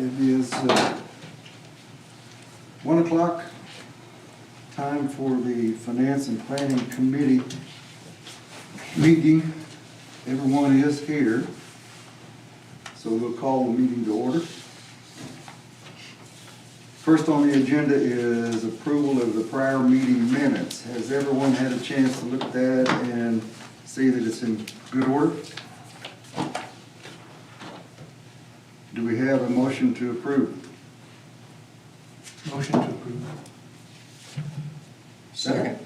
it is 1 o'clock, time for the Finance and Planning Committee meeting. Everyone is here, so we'll call the meeting to order. First on the agenda is approval of the prior meeting minutes. Has everyone had a chance to look at that and see that it's in good order? Do we have a motion to approve? Motion to approve. Second.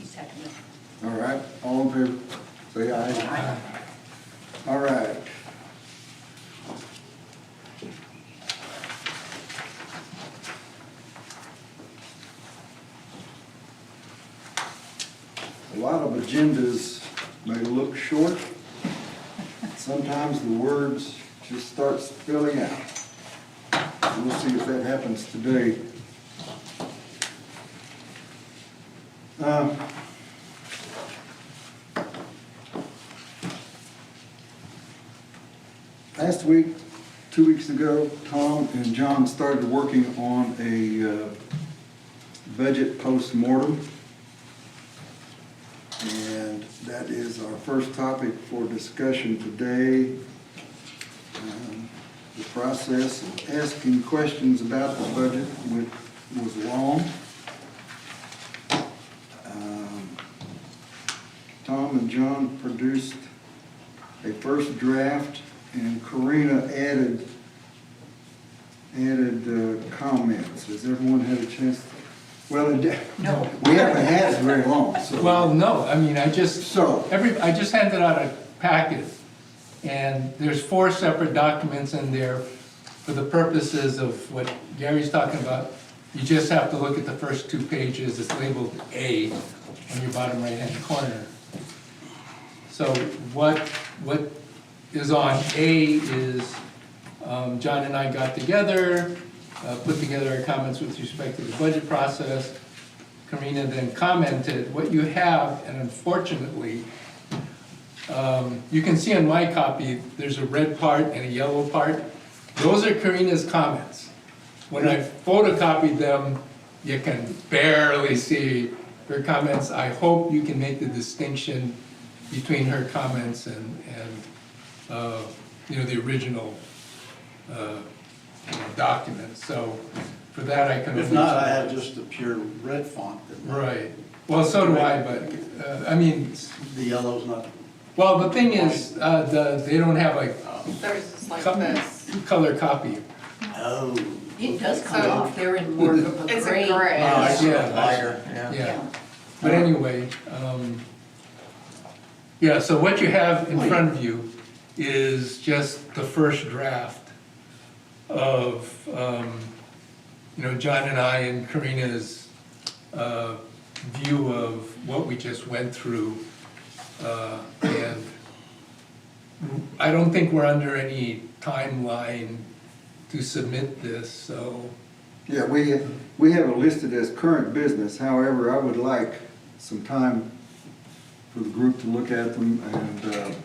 Second. All right, all in favor, say aye. Aye. All right. A lot of agendas may look short. Sometimes the words just start spilling out. We'll see if that happens today. Last week, 2 weeks ago, Tom and John started working on a budget post-mortem. And that is our first topic for discussion today. The process of asking questions about the budget was long. Tom and John produced a first draft, and Karina added comments. Has everyone had a chance? Well, No. we haven't had it very long, so. Well, no, I mean, I just So, handed out a packet, and there's 4 separate documents in there for the purposes of what Gary's talking about. You just have to look at the first 2 pages. It's labeled A on your bottom right-hand corner. So what is on A is, John and I got together, put together our comments with respect to the budget process. Karina then commented. What you have, and unfortunately, you can see on my copy, there's a red part and a yellow part. Those are Karina's comments. When I photocopied them, you can barely see her comments. I hope you can make the distinction between her comments and the original document. So for that, I can. If not, I have just the pure red font. Right. Well, so do I, but I mean, The yellow's not. well, the thing is, they don't have a Theirs is like Co- this. color copy. Oh. It does come off there in more of a It's a gray. gray. Oh, I see. Yeah. Lighter, yeah. Yeah. But anyway, yeah, so what you have in front of you is just the first draft of, John and I and Karina's view of what we just went through. And I don't think we're under any timeline to submit this, so. yeah, we have it listed as current business. However, I would like some time for the group to look at them and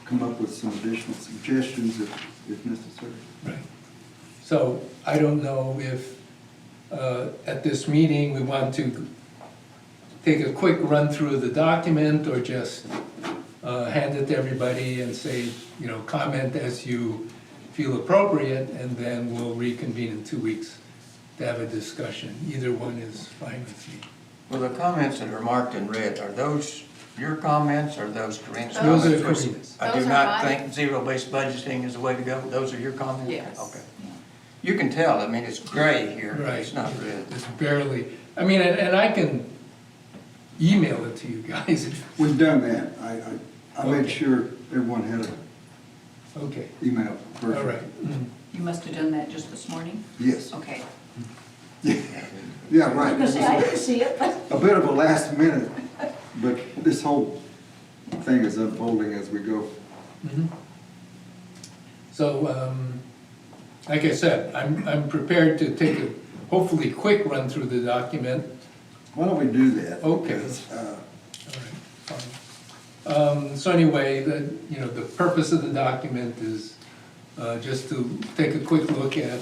come up with some additional suggestions if necessary. Right. So I don't know if at this meeting we want to take a quick run through the document or just hand it to everybody and say, comment as you feel appropriate, and then we'll reconvene in 2 weeks to have a discussion. Either one is fine with me. Well, the comments that are marked in red, are those your comments or those Karina's Those comments? are Karina's. I do Those are not mine. think zero-based budgeting is the way to go. Those are your comments? Yes. Okay. You can tell, I mean, it's gray here, Right. it's not red. It's barely, I mean, and I can email it to you guys. We've done that. I made Okay. sure everyone had an Okay, email version. all right. Mm. You must have done that just this morning? Yes. Okay. Yeah, right. Because I didn't see it, but. A bit of a last minute, but this whole thing is unfolding as we go. Mhm. So, like I said, I'm prepared to take a hopefully quick run through the document. Why don't we do that? Okay. Because, All right, fine. So anyway, the purpose of the document is just to take a quick look at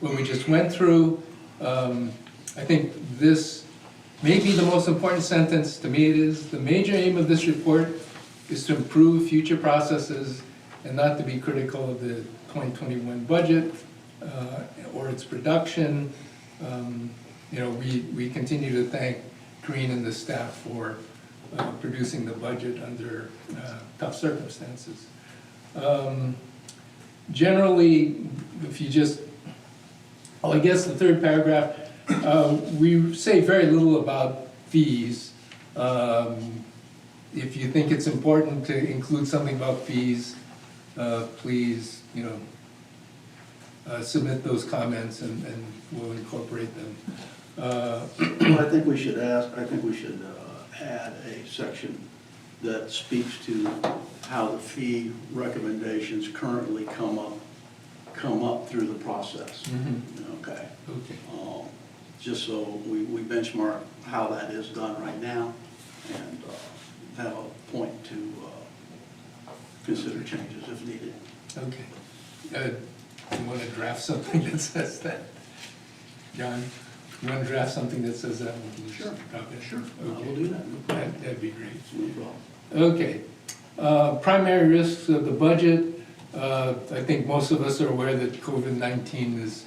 what we just went through. I think this may be the most important sentence, to me it is, the major aim of this report is to improve future processes and not to be critical of the 2021 budget or its production. You know, we continue to thank Green and the staff for producing the budget under tough circumstances. Generally, if you just, well, I guess the third paragraph, we say very little about fees. If you think it's important to include something about fees, please, you know, submit those comments and we'll incorporate them. Well, I think we should add a section that speaks to how the fee recommendations currently come up through the process. Okay? Okay. Just so we benchmark how that is done right now and have a point to consider changes if needed. Okay. You want to draft something that says that? John, you want to draft something that says that? Sure. Sure. We'll Okay. do that. No problem. That'd be great. No problem. Okay. Primary risks of the budget. I think most of us are aware that COVID-19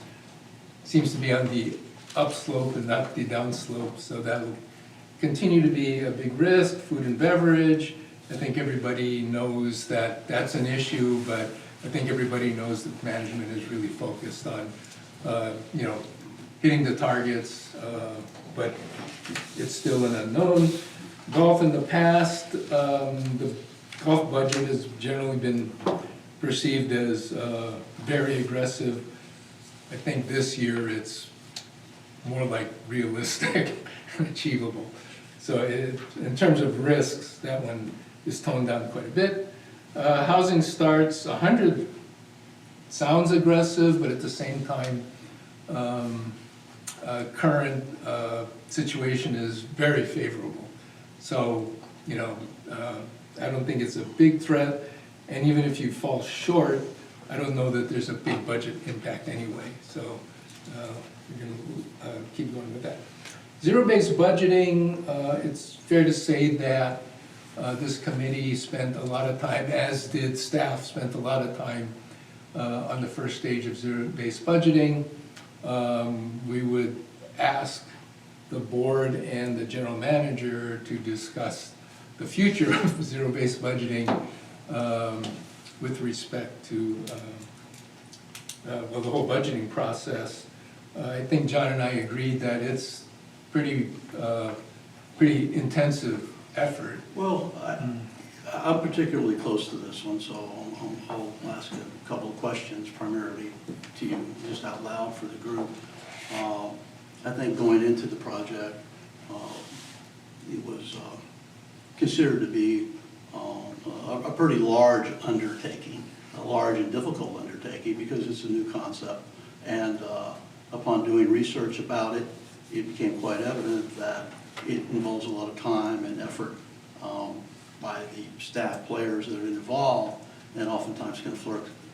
seems to be on the upslope and not the downslope, so that'll continue to be a big risk. Food and beverage, I think everybody knows that that's an issue, but I think everybody knows that management is really focused on, you know, hitting the targets, but it's still an unknown. Golf in the past, the golf budget has generally been perceived as very aggressive. I think this year it's more like realistic and achievable. So in terms of risks, that one is toned down quite a bit. Housing starts, 100 sounds aggressive, but at the same time, current situation is very favorable. So, you know, I don't think it's a big threat, and even if you fall short, I don't know that there's a big budget impact anyway. So we're gonna keep going with that. Zero-based budgeting, it's fair to say that this committee spent a lot of time, as did staff, spent a lot of time on the first stage of zero-based budgeting. We would ask the board and the general manager to discuss the future of zero-based budgeting with respect to well, the whole budgeting process. I think John and I agreed that it's pretty intensive effort. Well, I'm particularly close to this one, so I'll ask a couple of questions primarily to you, just out loud for the group. I think going into the project, it was considered to be a pretty large undertaking, a large and difficult undertaking because it's a new concept. And upon doing research about it, it became quite evident that it involves a lot of time and effort by the staff players that are involved, and oftentimes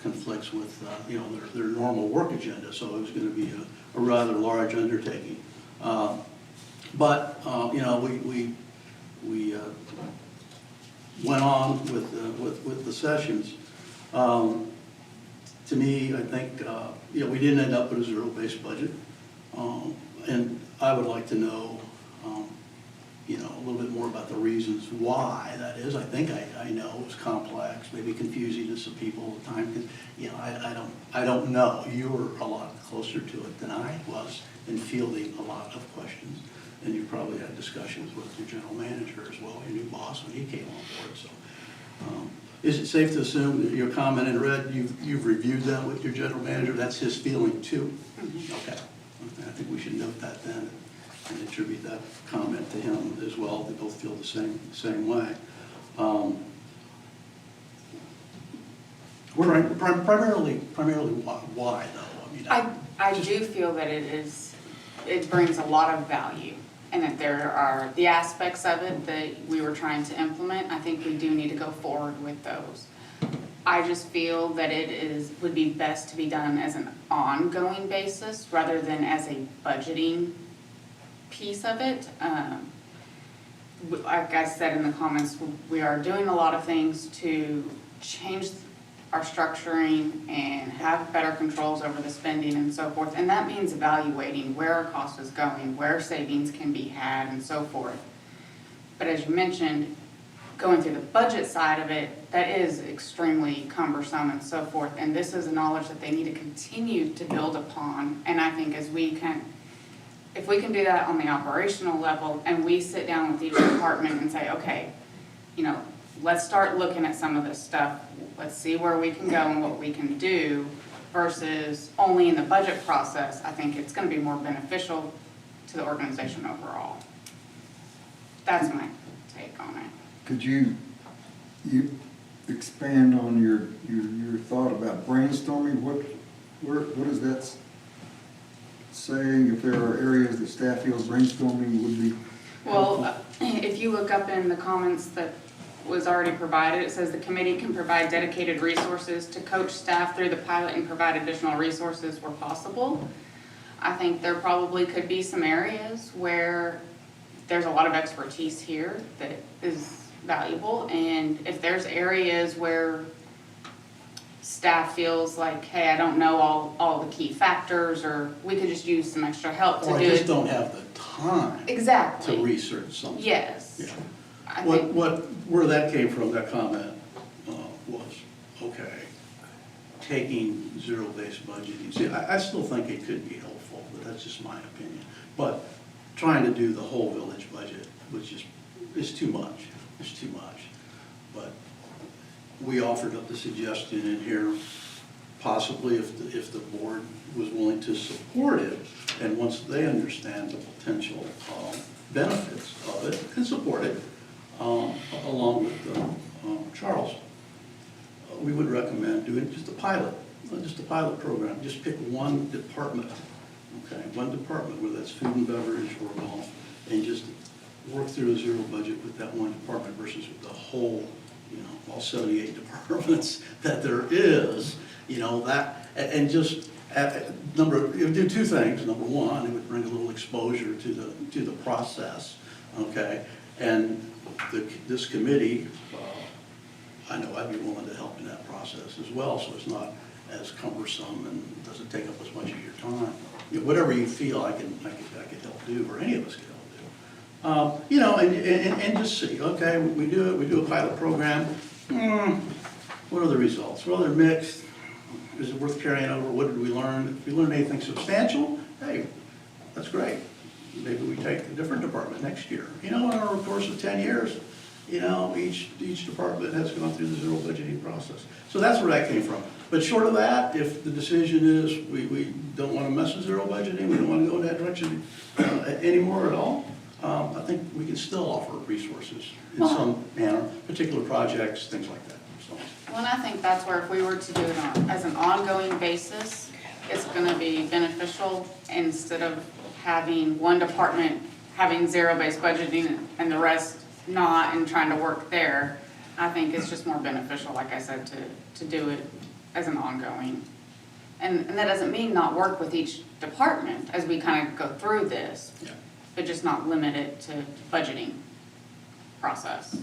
conflicts with you know, their normal work agenda. So it was going to be a rather large undertaking. But you know, we went on with the sessions. To me, I think you know, we didn't end up with a zero-based budget, and I would like to know you know, a little bit more about the reasons why that is. I think I know it's complex, maybe confusing to some people at the time. You know, I don't know. You were a lot closer to it than I was in fielding a lot of questions, and you probably had discussions with your general manager as well, your new boss, when he came on board. So, is it safe to assume that your comment in red, you've reviewed that with your general manager? That's his feeling too. Okay. I think we should note that then, and attribute that comment to him as well. They both feel the same way. Primarily why though? I mean, I do feel that it brings a lot of value, and that there are the aspects of it that we were trying to implement. I think we do need to go forward with those. I just feel that would be best to be done as an ongoing basis rather than as a budgeting piece of it. Like I said in the comments, we are doing a lot of things to change our structuring and have better controls over the spending and so forth. And that means evaluating where our cost is going, where savings can be had and so forth. But as you mentioned, going through the budget side of it, that is extremely cumbersome and so forth. And this is a knowledge that they need to continue to build upon. And I think if we can do that on the operational level and we sit down with each department and say, okay, let's start looking at some of this stuff. Let's see where we can go and what we can do versus only in the budget process. I think it's going to be more beneficial to the organization overall. That's my take on it. Could you expand on your thought about brainstorming? What is that saying? If there are areas that staff feels brainstorming would be helpful? Well, if you look up in the comments that was already provided, it says the committee can provide dedicated resources to coach staff through the pilot and provide additional resources where possible. I think there probably could be some areas where there's a lot of expertise here that is valuable, and if there's areas where staff feels like, hey, I don't know all the key factors, or we could just use some extra help to do Or it. I just don't have the time Exactly. to research something. Yes. Yeah. I think, Where that came from, that comment, was, okay, taking zero-based budgeting. See, I still think it could be helpful, but that's just my opinion. But trying to do the whole village budget is too much. It's too much. But we offered up the suggestion in here, possibly if the board was willing to support it, and once they understand the potential benefits of it, and support it, along with Charles, we would recommend doing just a pilot program. Just pick one department, okay? One department, whether that's food and beverage or golf, and just work through a zero budget with that one department versus with the whole, all 78 departments that there is, and just it would do two things. Number one, it would bring a little exposure to the process, okay? And this committee, I know I'd be willing to help in that process as well, so it's not as cumbersome and doesn't take up as much of your time. Whatever you feel I could help do, or any of us could help do. And just see, okay, we do a pilot program. What are the results? Well, they're mixed. Is it worth carrying over? What did we learn? If we learned anything substantial, hey, that's great. Maybe we take a different department next year. Over the course of 10 years, each department has gone through the zero budgeting process. So that's where that came from. But short of that, if the decision is we don't want to mess with zero budgeting, we don't want to go in that direction anymore at all, I think we can still offer resources in some manner, particular projects, things like that. So. well, and I think that's where if we were to do it as an ongoing basis, it's going to be beneficial instead of having one department having zero-based budgeting and the rest not and trying to work there. I think it's just more beneficial, like I said, to do it as an ongoing. And that doesn't mean not work with each department as we kind of go through this, Yeah. but just not limit it to budgeting process.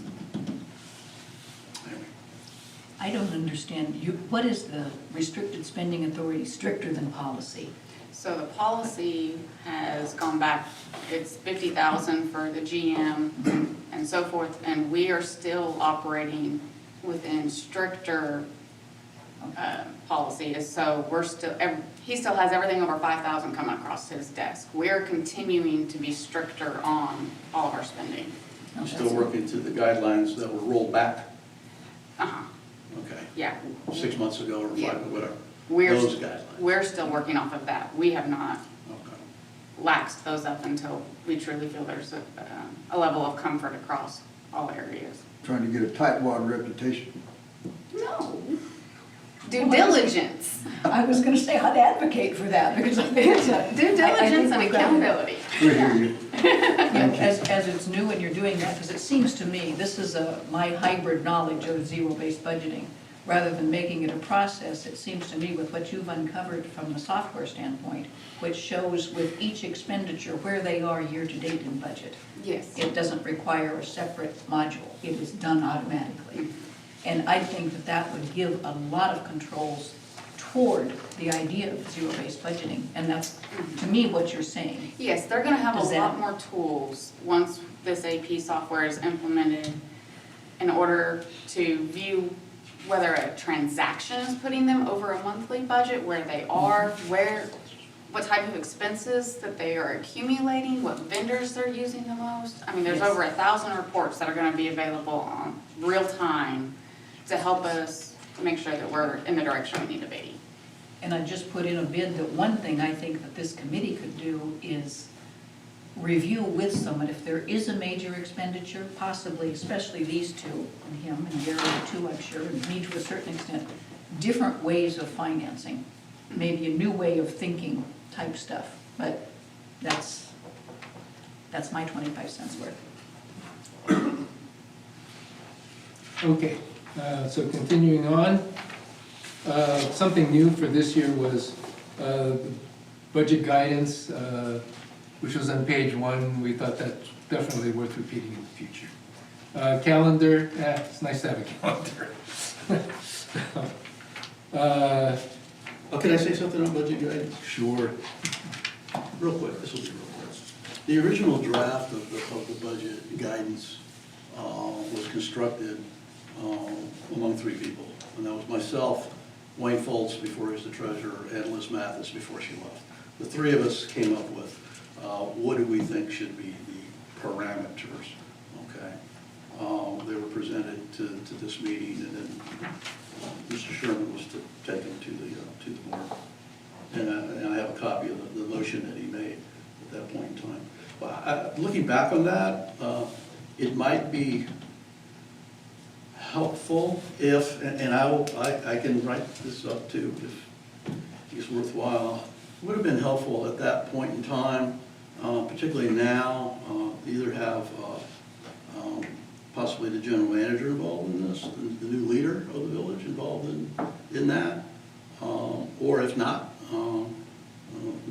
Anyway. I don't understand, what is the restricted spending authority stricter than policy? So the policy has gone back, it's 50,000 for the GM and so forth, and we are still operating within stricter policies. So he still has everything over 5,000 coming across his desk. We're continuing to be stricter on all of our spending. I'm still working to the guidelines that were rolled back, Uh-huh, okay, yeah. 6 months ago or Yeah. whatever. We're, Those guidelines. we're still working off of that. We have not Okay. laxed those up until we truly feel there's a level of comfort across all areas. trying to get a tightwad reputation. No. Due diligence. I was gonna say, I'd advocate for that, because I think it's a. Due diligence and accountability. We hear you. As it's new and you're doing that, because it seems to me, this is my hybrid knowledge of zero-based budgeting. rather than making it a process, it seems to me with what you've uncovered from the software standpoint, which shows with each expenditure where they are year-to-date in budget. Yes. It doesn't require a separate module. It is done automatically. And I think that that would give a lot of controls toward the idea of zero-based budgeting. And that's, to me, what you're saying. Yes, they're gonna have a Does that- lot more tools once this AP software is implemented in order to view whether a transaction is putting them over a monthly budget, where they are, what type of expenses that they are accumulating, what vendors they're using the most. I mean, there's Yes. over 1,000 reports that are gonna be available on real time to help us make sure that we're in the direction we need to be. And I just put in a bid that one thing I think that this committee could do is review with someone, if there is a major expenditure, possibly, especially these two, and him and Gary too, I'm sure, and me to a certain extent, different ways of financing, maybe a new way of thinking type stuff, but that's my 25 cents worth. Okay, so continuing on, something new for this year was budget guidance, which was on page 1. We thought that's definitely worth repeating in the future. Calendar, it's nice to have a calendar. Oh, can I say something on budget guidance? Sure. Real quick, this will be real quick. The original draft of the budget guidance was constructed among 3 people. And that was myself, Wayne Foltz before he was the treasurer, and Liz Mathis before she left. The 3 of us came up with what do we think should be the parameters, okay? They were presented to this meeting, and then Mr. Sherman was to take them to the board. And I have a copy of the motion that he made at that point in time. But looking back on that, it might be helpful if, and I can write this up too if it's worthwhile. It would have been helpful at that point in time, particularly now, either have possibly the general manager involved in this, the new leader of the village involved in that, or if not, the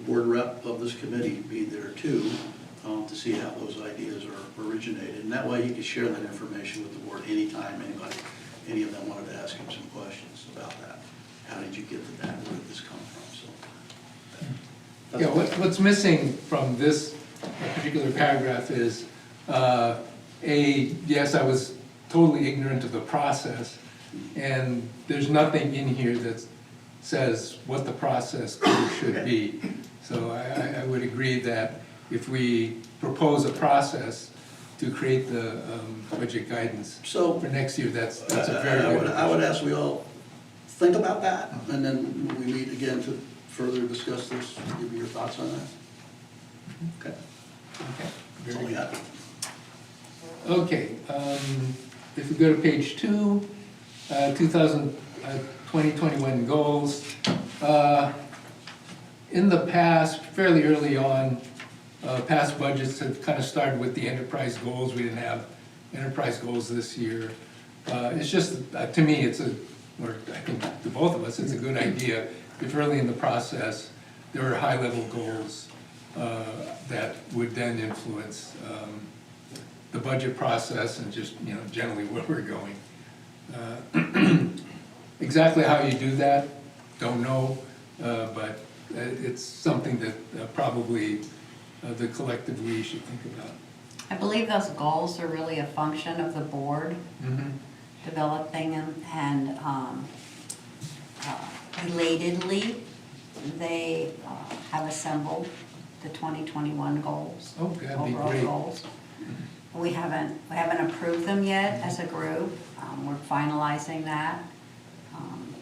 board rep of this committee be there too, to see how those ideas are originated. And that way you can share that information with the board anytime any of them wanted to ask him some questions about that. How did you get to that? Where did this come from? So. Yeah, what's missing from this particular paragraph is, yes, I was totally ignorant of the process, and there's nothing in here that says what the process should be. So I would agree that if we propose a process to create the budget guidance So for next year, that's a very good. I would ask we all think about that, and then when we meet again to further discuss this, give me your thoughts on that. Okay. Okay, That's all very we good. have. Okay, if we go to page 2, 2020-21 goals. In the past, fairly early on, past budgets have kind of started with the enterprise goals. We didn't have enterprise goals this year. It's just, to me, or I think to both of us, it's a good idea if early in the process, there are high-level goals that would then influence the budget process and just, generally where we're going. Exactly how you do that, don't know, but it's something that probably the collective we should think about. I believe those goals are really a function of the board Mm-hmm. developing them, and relatedly, they have assembled the 2021 goals. Oh, that'd be overall great. goals. We haven't approved them yet as a group. We're finalizing that.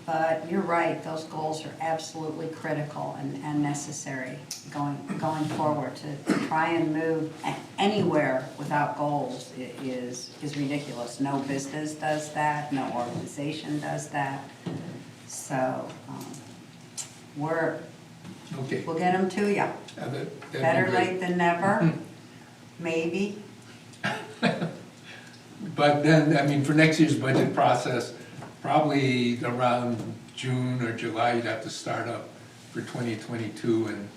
But you're right, those goals are absolutely critical and necessary going forward. To try and move anywhere without goals is ridiculous. No business does that, no organization does that. So Okay. we'll get them to you. That'd be Better great. late than never, maybe. But then, for next year's budget process, probably around June or July, you'd have to start up for 2022. And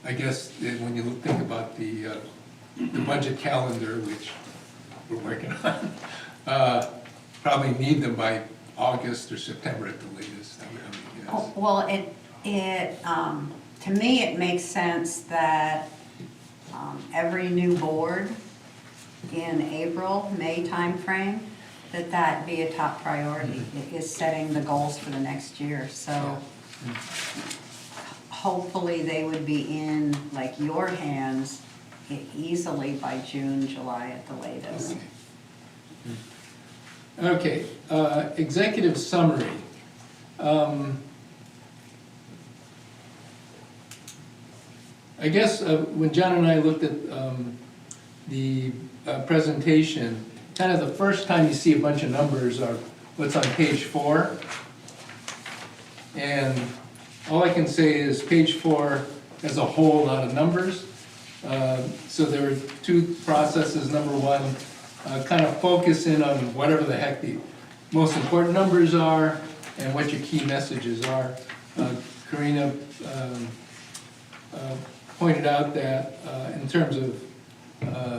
I guess when you think about the budget calendar, which we're working on, probably need them by August or September at the latest, I would guess. Oh, well, to me, it makes sense that every new board in April, May timeframe, that be a top priority, is setting the goals for the next year. So hopefully they would be in, like, your hands easily by June, July at the latest. Okay, executive summary. I guess when John and I looked at the presentation, kind of the first time you see a bunch of numbers are what's on page 4. And all I can say is page 4 has a whole lot of numbers. So there were two processes. Number one, kind of focus in on whatever the heck the most important numbers are and what your key messages are. Karina pointed out that in terms of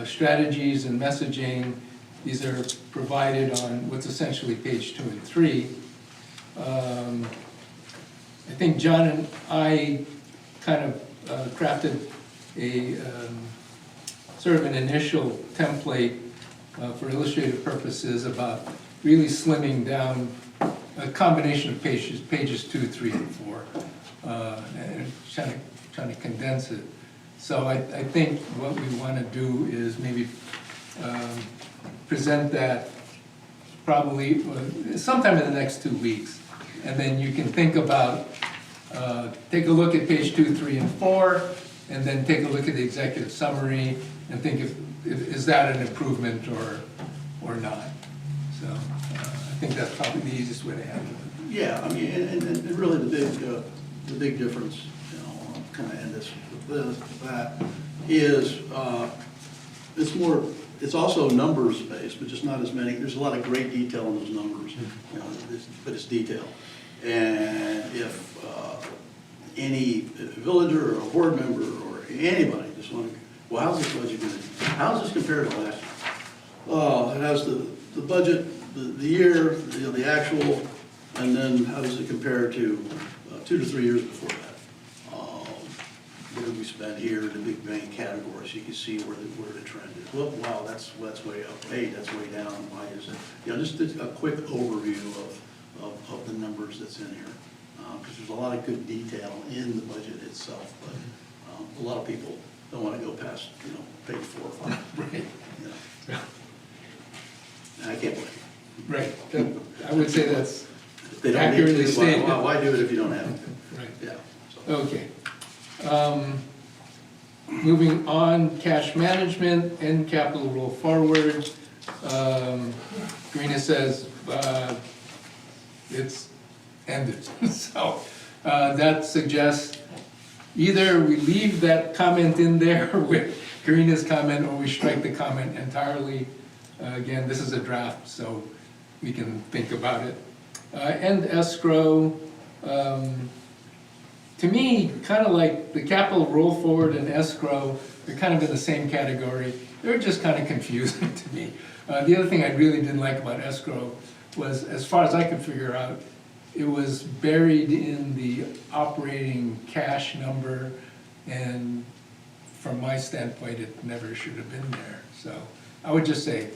strategies and messaging, these are provided on what's essentially page 2 and 3. I think John and I kind of crafted a sort of an initial template for illustrative purposes about really slimming down a combination of pages 2, 3, and 4, and trying to condense it. So I think what we want to do is maybe present that probably sometime in the next 2 weeks. And then you can think about, take a look at page 2, 3, and 4, and then take a look at the executive summary and think if is that an improvement or not. So I think that's probably the easiest way to handle it. Yeah, I mean, and really the big difference, you know, I'll kind of end this with that, is it's also numbers based, but just not as many. There's a lot of great detail in those numbers, you know, but it's detail. And if any villager or a board member or anybody just want to, well, how's this budget going to, how's this compared to last year? It has the budget, the year, you know, the actual, and then how does it compare to 2 to 3 years before that? What did we spend here in the big main categories? You can see where the trend is. Well, wow, that's way up. Hey, that's way down. Why is it? You know, just a quick overview of the numbers that's in here. Because there's a lot of good detail in the budget itself, but a lot of people don't want to go past, you know, page 4 or 5. Right. You know. And I can't blame you. Right. I would say that's If they don't need accurately to, stated. why do it if you don't have to? Right. Yeah. So. Okay. Moving on, cash management and capital roll forward. Karina says it's ended. So that suggests either we leave that comment in there with Karina's comment, or we strike the comment entirely. Again, this is a draft, so we can think about it. And escrow. To me, kind of like the capital roll forward and escrow, they're kind of in the same category. They're just kind of confusing to me. The other thing I really didn't like about escrow was, as far as I could figure out, it was buried in the operating cash number, and from my standpoint, it never should have been there. So I would just say,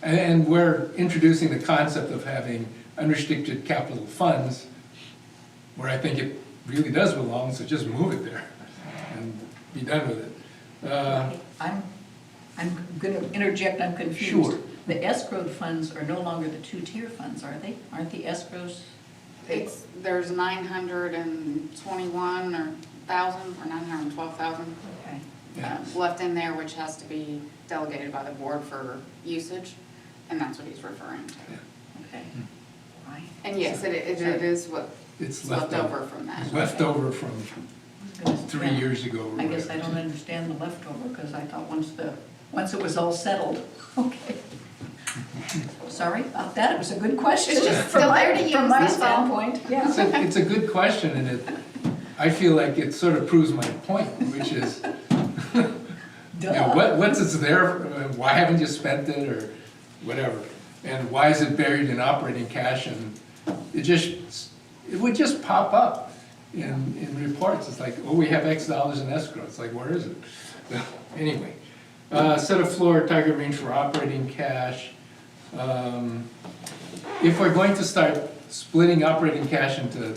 and we're introducing the concept of having unrestricted capital funds, where I think it really does belong, so just move it there and be done with it. I'm going to interject, I'm confused. Sure. The escrowed funds are no longer the two-tier funds, are they? Aren't the escrows? There's 921 or 1,000 or 912,000 Okay. Yeah. left in there, which has to be delegated by the board for usage, and that's what he's referring to. Okay. Right. And yes, it is what It's is left over from that. Left over from Yeah. 3 years ago or I guess I whatever. don't understand the leftover, because I thought once it was all settled, okay. Sorry about that, it was a good question. It's just familiar to use, From my that's all. standpoint, yeah. It's a good question, and I feel like it sort of proves my point, which is, you know, what's it's there, why haven't you spent it, or whatever? And why is it buried in operating cash? And it would just pop up in reports. It's like, oh, we have X dollars in escrow. It's like, where is it? Anyway, set a floor target range for operating cash. If we're going to start splitting operating cash into,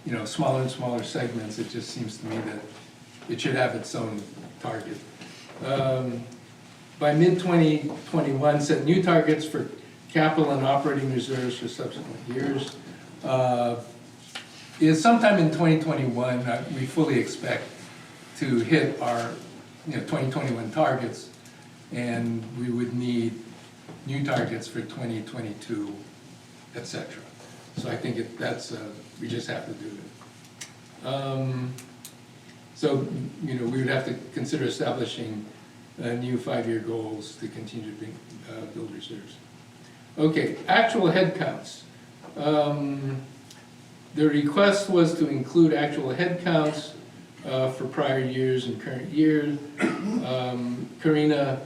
you know, smaller and smaller segments, it just seems to me that it should have its own target. By mid-2021, set new targets for capital and operating reserves for subsequent years. Sometime in 2021, we fully expect to hit our 2021 targets, and we would need new targets for 2022, et cetera. So I think we just have to do it. So, we would have to consider establishing new 5-year goals to continue to build reserves. Okay, actual head counts. The request was to include actual head counts for prior years and current years. Karina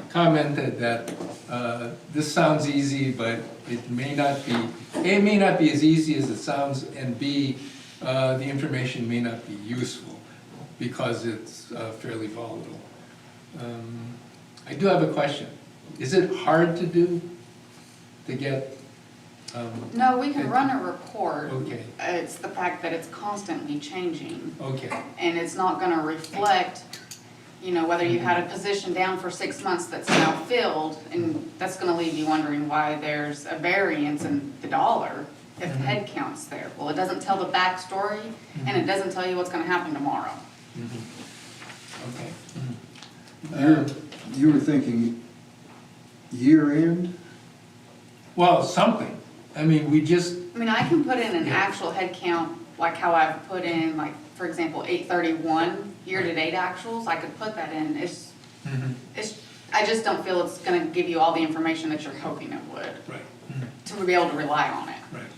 commented that this sounds easy, but it may not be. A, it may not be as easy as it sounds, and B, the information may not be useful because it's fairly volatile. I do have a question. Is it hard to do, to get? No, we can run a report. Okay. It's the fact that it's constantly changing. Okay, And it's not gonna reflect, whether you had a position down for 6 months that's now filled, and that's gonna leave you wondering why there's a variance in the dollar if the head count's there. Well, it doesn't tell the backstory, and it doesn't tell you what's gonna happen tomorrow. okay. You were thinking year end? Well, something. I mean, I can put in an Yeah. actual head count, like how I've put in, like, for example, 8/31 year-to-date actuals, I could put that in. I just don't feel it's gonna give you all the information that you're hoping it would, right, to be able to rely on it. right.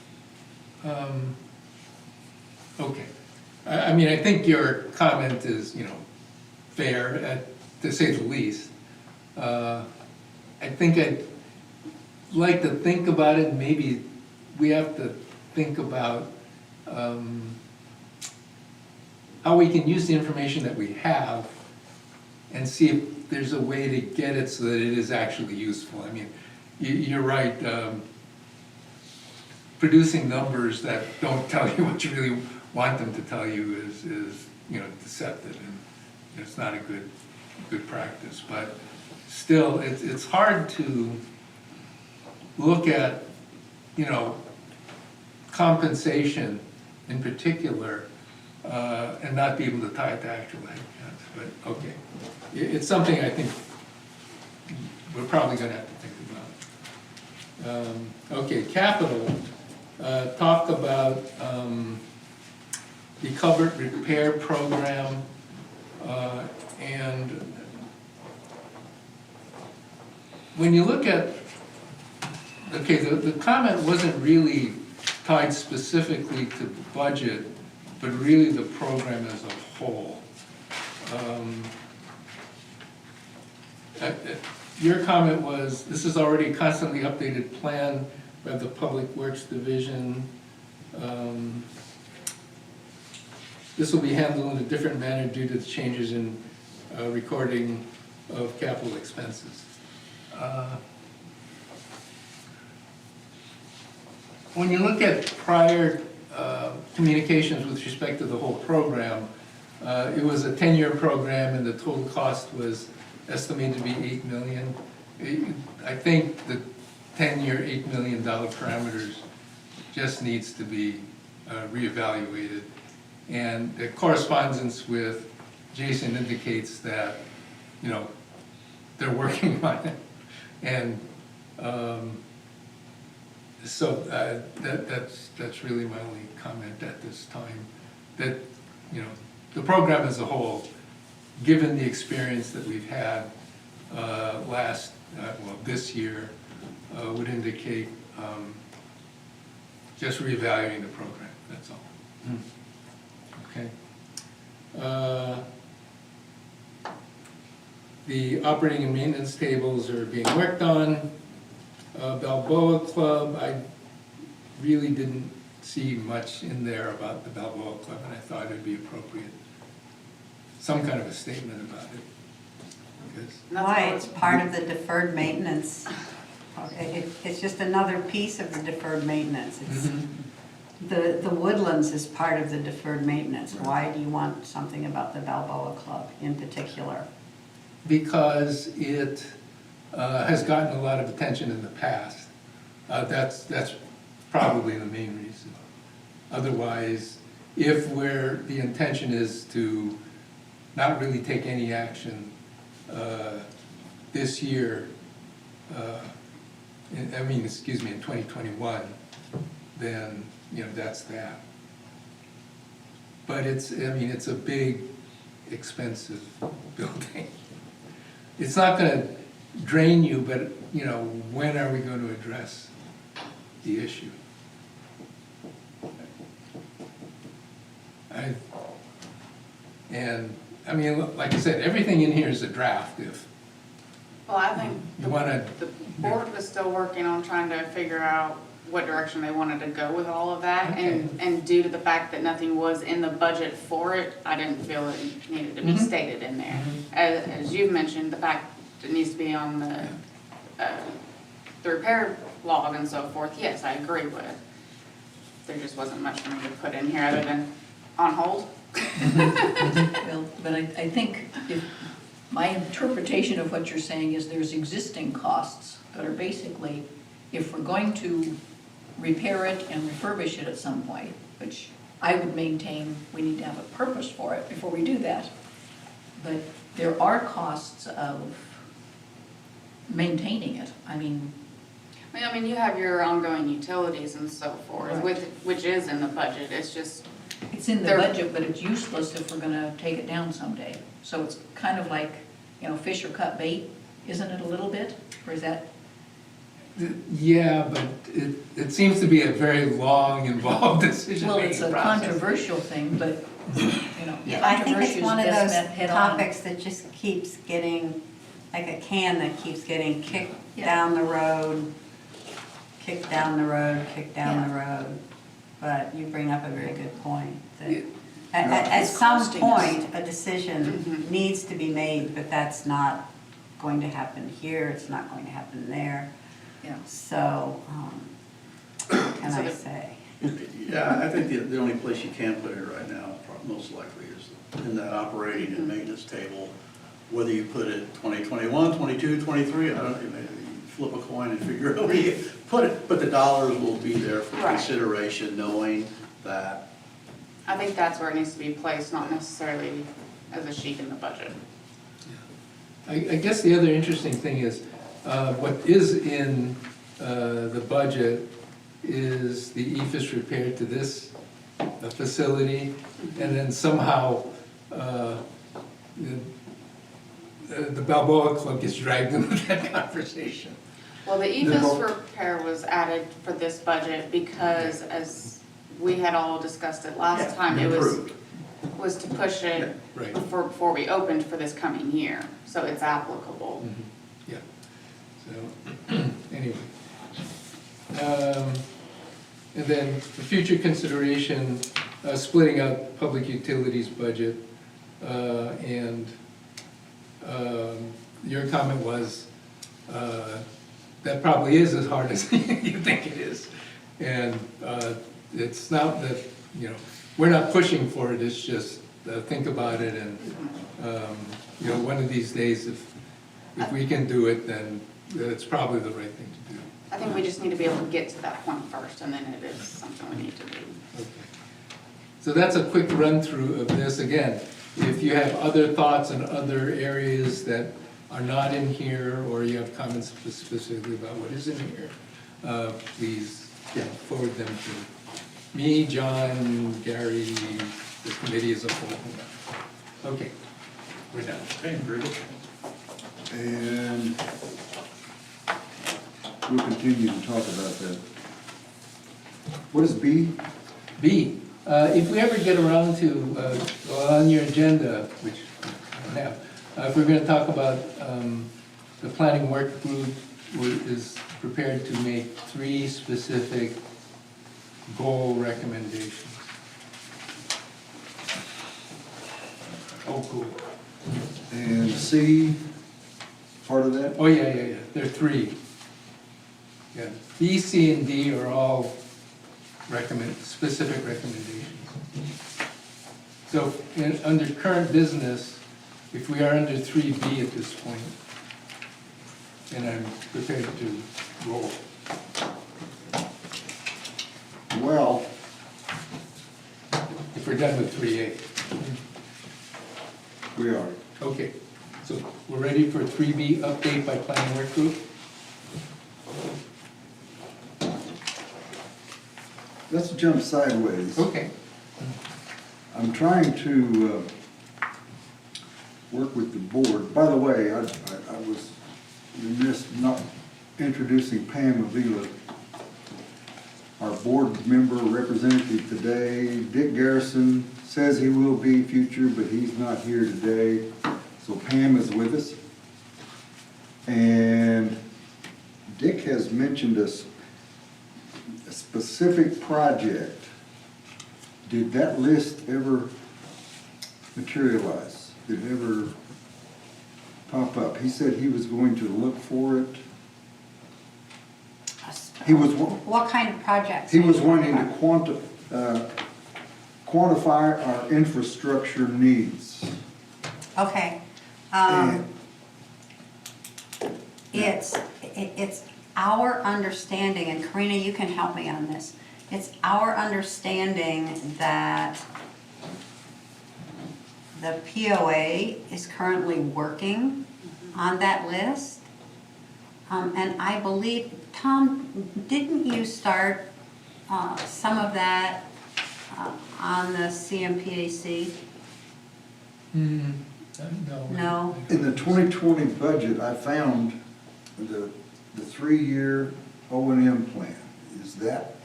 Okay. I think your comment is, fair, to say the least. I think I'd like to think about it. Maybe we have to think about how we can use the information that we have and see if there's a way to get it so that it is actually useful. I mean, you're right. Producing numbers that don't tell you what you really want them to tell you is deceptive, and it's not a good practice. But still, it's hard to look at, compensation in particular, and not be able to tie it to actual headcounts. But okay, it's something I think we're probably going to have to think about. Okay, capital. Talk about the culvert repair program, and when you look at, okay, the comment wasn't really tied specifically to the budget, but really the program as a whole. Your comment was, this is already a constantly updated plan by the Public Works Division. This will be handled in a different manner due to the changes in recording of capital expenses. When you look at prior communications with respect to the whole program, it was a 10-year program, and the total cost was estimated to be $8 million. I think the 10-year, $8 million parameters just needs to be reevaluated. And the correspondence with Jason indicates that, they're working on it. And so that's really my only comment at this time. That, the program as a whole, given the experience that we've had this year, would indicate just reevaluating the program, that's all. Okay. The operating and maintenance tables are being worked on. Balboa Club, I really didn't see much in there about the Balboa Club, and I thought it'd be appropriate, some kind of a statement about it. Because Why, it's part of the deferred maintenance. It's just another piece of the deferred maintenance. It's, the Woodlands is part of the deferred maintenance. Why do you want something about the Balboa Club in particular? Because it has gotten a lot of attention in the past. That's probably the main reason. Otherwise, if the intention is to not really take any action this year, in 2021, then, that's that. But it's a big, expensive building. It's not gonna drain you, but, when are we going to address the issue? Like I said, everything in here is a draft. If Well, I think you wanna, the board was still working on trying to figure out what direction they wanted to go with all of that. And due to the fact that nothing was in the budget for it, I didn't feel it needed to be stated in there. As you've mentioned, the fact it needs to be on the repair log and so forth, yes, I agree with. There just wasn't much for me to put in here other than on hold. Well, but I think my interpretation of what you're saying is there's existing costs that are basically, if we're going to repair it and refurbish it at some point, which I would maintain we need to have a purpose for it before we do that. But there are costs of maintaining it. I mean, you have your ongoing utilities and so forth, Right. which is in the budget. It's just, It's in the There- budget, but it's useless if we're gonna take it down someday. So it's kind of like, fish or cut bait, isn't it a little bit? Or is that, yeah, but it seems to be a very long, involved well, it's decision-making a process. controversial thing, but, I think controversy it's is one of best those met head on. topics that just keeps getting, like a can that keeps getting kicked Yeah. down the road, kicked down the road, kicked down the Yeah. road. But you bring up a very good point, that Yeah. at It's some costing us. point, a decision needs to be made, but that's not going to happen here, it's not going to happen there. Yeah. So, what can So I the- say? Yeah, I think the only place you can put it right now, most likely, is in that operating and maintenance table. Whether you put it 2021, 22, 23, I don't know, maybe you flip a coin and figure out where you put it. But the dollars will be there for Right. consideration, knowing that, I think that's where it needs to be placed, not necessarily as a sheet in the budget. I guess the other interesting thing is, what is in the budget is the EFS repair to this facility, and then somehow the Balboa Club gets dragged into that conversation. Well, the EFS repair was added for this budget because, as we had all discussed it last time, it improved. was to push it Right. before we opened for this coming year, so it's applicable. Yeah, so, anyway. And then the future consideration, splitting out public utilities budget, and your comment was, that probably is as hard as you think it is. And it's not that, we're not pushing for it, it's just think about it, and, one of these days, if we can do it, then it's probably the right thing to do. I think we just need to be able to get to that point first, and then it is something we need to do. Okay. So that's a quick run-through of this. Again, if you have other thoughts in other areas that are not in here, or you have comments specifically about what is in here, please forward them to me, John, Gary, the committee as a whole. Okay, we're done. Okay, very good. And we'll continue to talk about that. What is B? B, if we ever get around to, on your agenda, which I don't have, if we're gonna talk about, the planning work group is prepared to make 3 specific goal recommendations. Oh, cool. And C, part of that? Oh, yeah, there are 3. Yeah, B, C, and D are all specific recommendations. So, under current business, if we are under 3B at this point, then I'm prepared to roll. Well, If we're done with 3A. we are. Okay, so we're ready for 3B update by planning work group? Let's jump sideways. Okay. I'm trying to work with the board. By the way, I was remiss not introducing Pam Avila, our board member representative today. Dick Garrison says he will be future, but he's not here today. So Pam is with us. And Dick has mentioned a specific project. Did that list ever materialize? Did it ever pop up? He said he was going to look for it. He was, What kind of projects? he are you was talking wanting to about? quantify our infrastructure needs. Okay. And- It's our understanding, and Karina, you can help me on this. It's our understanding that the POA is currently working on that list. And I believe, Tom, didn't you start some of that on the CMPAC? No. No? In the 2020 budget, I found the 3-year O&M plan. Is that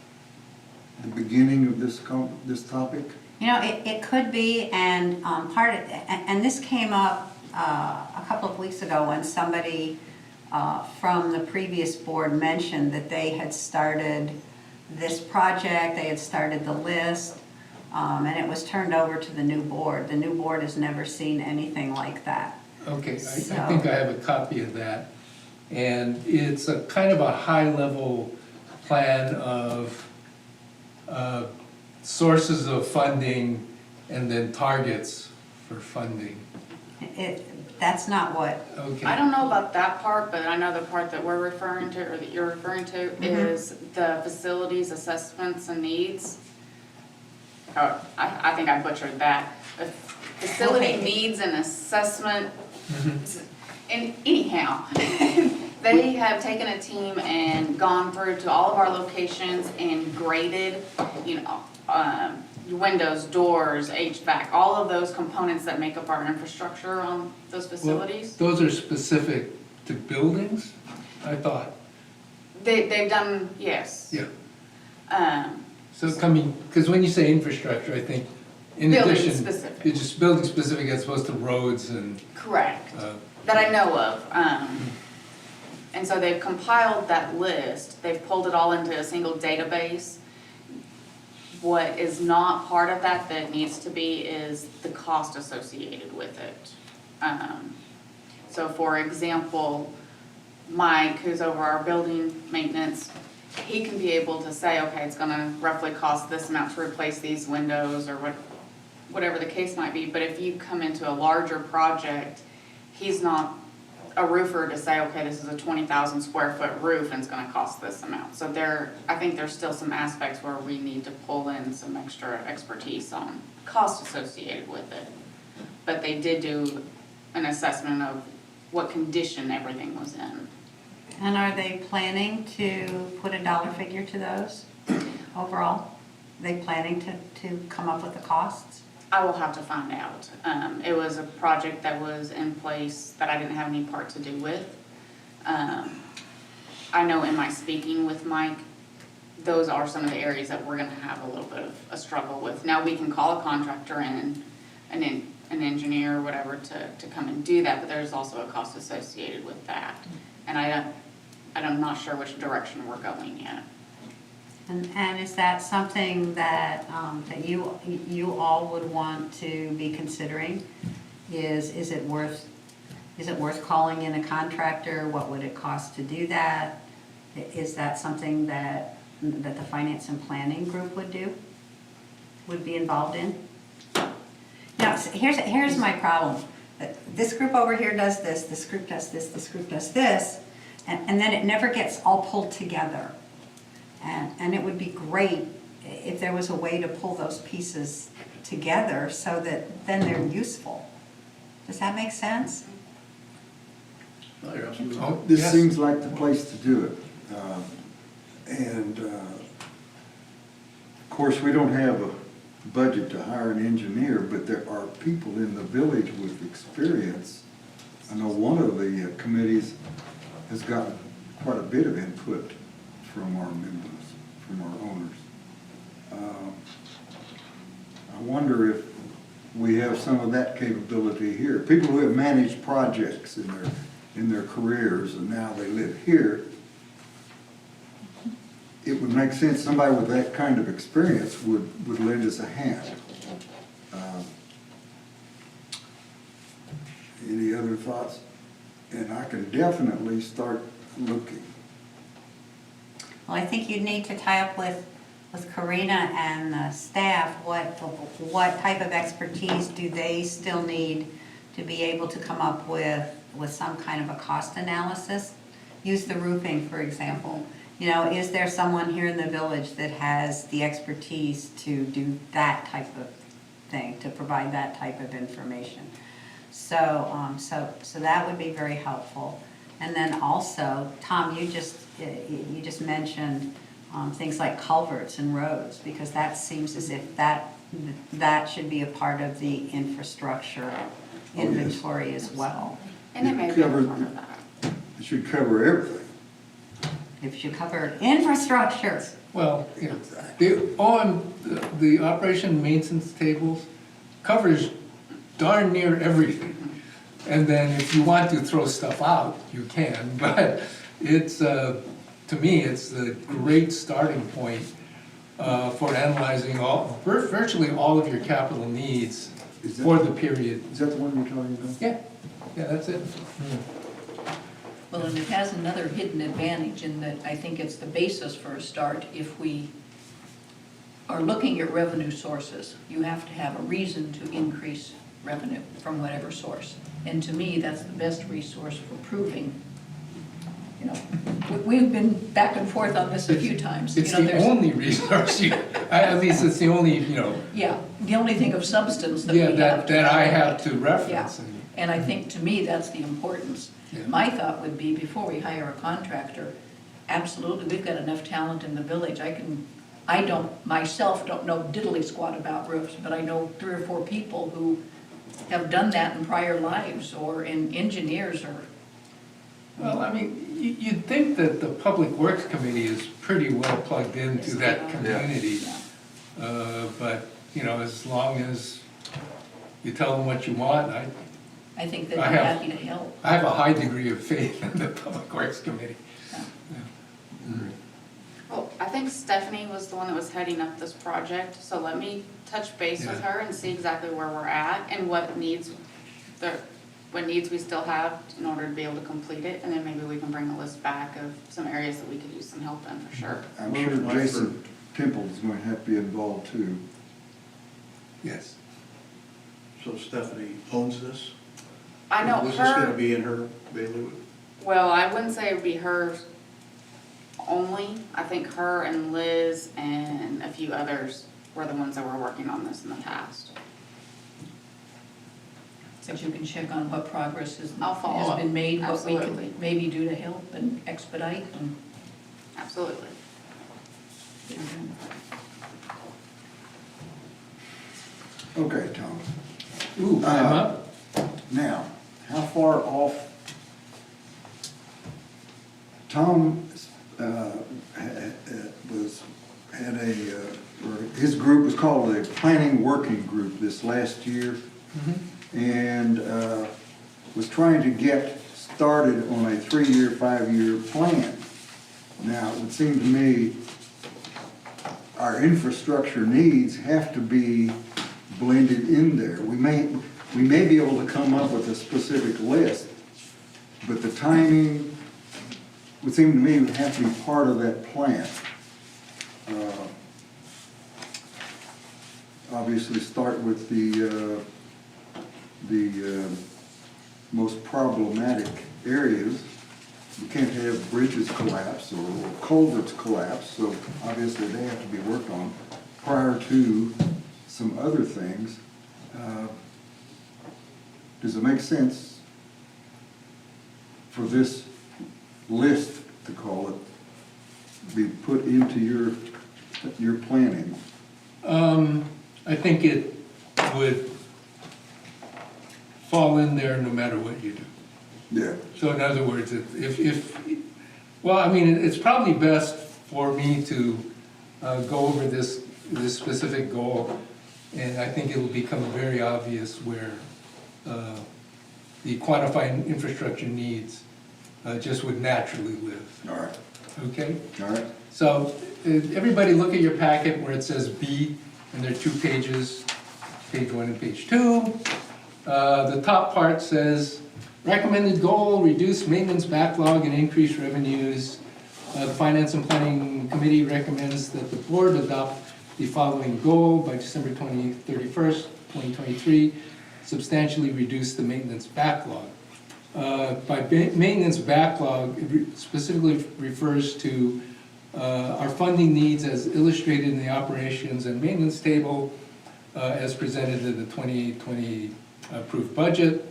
the beginning of this topic? You know, it could be, and and this came up a couple of weeks ago when somebody from the previous board mentioned that they had started this project, they had started the list, and it was turned over to the new board. The new board has never seen anything like that. Okay, I So- think I have a copy of that. And it's a kind of a high-level plan of sources of funding and then targets for funding. That's not what, Okay. I don't know about that part, but I know the part that we're referring to, or that you're referring to, is the facilities assessments and needs. Oh, I think I butchered that. The facility Okay. needs and assessment, and anyhow, they have taken a team and gone through to all of our locations and graded, windows, doors, HVAC, all of those components that make up our infrastructure on those Well, facilities. those are specific to buildings, I thought. They've done, yes. Yeah. So coming, because when you say infrastructure, I think in Building addition. specific. It's just building specific as opposed to roads and, Correct, uh, that I know of. And so they've compiled that list, they've pulled it all into a single database. What is not part of that that needs to be is the cost associated with it. So for example, Mike, who's over our building maintenance, he can be able to say, okay, it's gonna roughly cost this amount to replace these windows or whatever the case might be. But if you come into a larger project, he's not a roofer to say, okay, this is a 20,000 square foot roof and it's gonna cost this amount. So I think there's still some aspects where we need to pull in some extra expertise on cost associated with it. But they did do an assessment of what condition everything was in. and are they planning to put a dollar figure to those overall? Are they planning to come up with the costs? I will have to find out. It was a project that was in place that I didn't have any part to do with. I know in my speaking with Mike, those are some of the areas that we're gonna have a little bit of a struggle with. Now, we can call a contractor in, an engineer or whatever to come and do that, but there's also a cost associated with that. And I'm not sure which direction we're going yet. And is that something that, that you all would want to be considering? Is it worth calling in a contractor? What would it cost to do that? Is that something that the finance and planning group would be involved in? Now, here's my problem. This group over here does this group does this group does this, and then it never gets all pulled together. And it would be great if there was a way to pull those pieces together so that then they're useful. Does that make sense? No, you're absolutely Oh, This yes. seems like the place to do it. Of course, we don't have a budget to hire an engineer, but there are people in the village with experience. I know one of the committees has gotten quite a bit of input from our members, from our owners. I wonder if we have some of that capability here. People who have managed projects in their careers and now they live here, it would make sense somebody with that kind of experience would lend us a hand. Any other thoughts? And I can definitely start looking. Well, I think you'd need to tie up with Karina and the staff, what type of expertise do they still need to be able to come up with some kind of a cost analysis? Use the roofing, for example. You know, is there someone here in the village that has the expertise to do that type of thing, to provide that type of information? So that would be very helpful. And then also, Tom, you just mentioned things like culverts and roads, because that seems as if that should be a part of the infrastructure inventory as well. And it may be a part of that. It should cover everything. If you covered infrastructure, Well, you know, the operation maintenance tables covers darn near everything. And then if you want to throw stuff out, you can, but it's, to me, it's a great starting point for analyzing virtually all of your capital needs Is that- for the period. Is that the one you're talking about? Yeah, that's it. Well, and it has another hidden advantage in that I think it's the basis for a start. If we are looking at revenue sources, you have to have a reason to increase revenue from whatever source. And to me, that's the best resource for proving, you know, we've been back and forth on this a few times. It's You know, the there's- only resource at least it's the only, you know, Yeah, the only thing of substance that we yeah, have. that I have evaluate. to reference. Yeah. And I think, to me, that's the importance. Yeah. My thought would be, before we hire a contractor, absolutely, we've got enough talent in the village. I don't, myself, don't know diddly squat about roofs, but I know 3 or 4 people who have done that in prior lives, or in engineers, or, Well, I mean, you'd think that the Public Works Committee is pretty well plugged into Yes, that they are. community. yeah. But, you know, as long as you tell them what you want, I think they'd be I have- happy to help. I have a high degree of faith in the Public Works Committee. Well, I think Stephanie was the one that was heading up this project, so let me touch base with Yeah. her and see exactly where we're at and what needs we still have in order to be able to complete it, and then maybe we can bring a list back of some areas that we could use some help in, for sure. I'm sure Jason Temple is going to have to be involved too. Yes. So Stephanie owns this? I know Was this gonna her, be in her bailiwick? well, I wouldn't say it would be hers only. I think her and Liz and a few others were the ones that were working on this in the past. But you can check on what progress I'll follow has up. been made, what we Absolutely. can maybe do to help and expedite, and Absolutely. Okay, Tom. Ooh, I'm up? Now, how far off? Tom or his group was called the Planning Working Group this last year, and was trying to get started on a 3-year, 5-year plan. Now, it would seem to me our infrastructure needs have to be blended in there. We may be able to come up with a specific list, but the timing would seem to me would have to be part of that plan. Obviously, start with the most problematic areas. We can't have bridges collapse or culverts collapse, so obviously they have to be worked on prior to some other things. Does it make sense for this list, to call it, be put into your planning? I think it would fall in there no matter what you do. Yeah. So in other words, well, I mean, it's probably best for me to go over this specific goal, and I think it'll become very obvious where the quantified infrastructure needs just would naturally live, All right. okay? All right. So, everybody look at your packet where it says B, and there are 2 pages, page 1 and page 2. The top part says, recommended goal, reduce maintenance backlog and increase revenues. The Finance and Planning Committee recommends that the board adopt the following goal by December 31st, 2023, substantially reduce the maintenance backlog. By maintenance backlog, it specifically refers to our funding needs as illustrated in the operations and maintenance table as presented in the 2020 approved budget.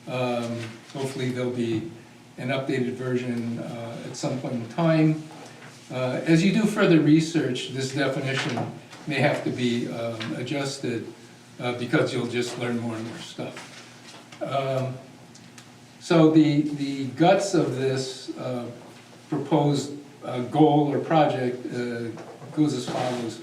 Hopefully there'll be an updated version at some point in time. As you do further research, this definition may have to be adjusted because you'll just learn more and more stuff. So the guts of this proposed goal or project goes as follows.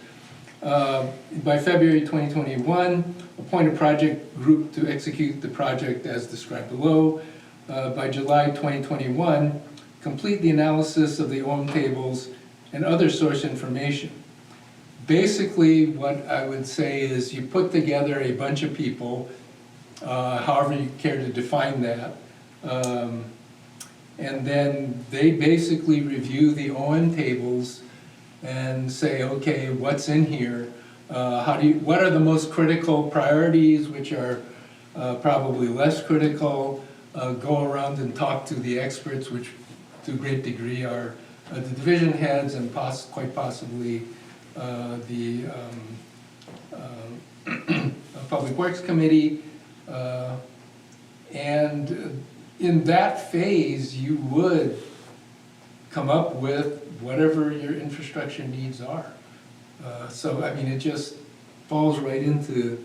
By February 2021, appoint a project group to execute the project as described below. By July 2021, complete the analysis of the OM tables and other source information. Basically, what I would say is you put together a bunch of people, however you care to define that, and then they basically review the OM tables and say, okay, what's in here? What are the most critical priorities, which are probably less critical? Go around and talk to the experts, which to a great degree are the division heads and quite possibly the Public Works Committee. And in that phase, you would come up with whatever your infrastructure needs are. So, I mean, it just falls right into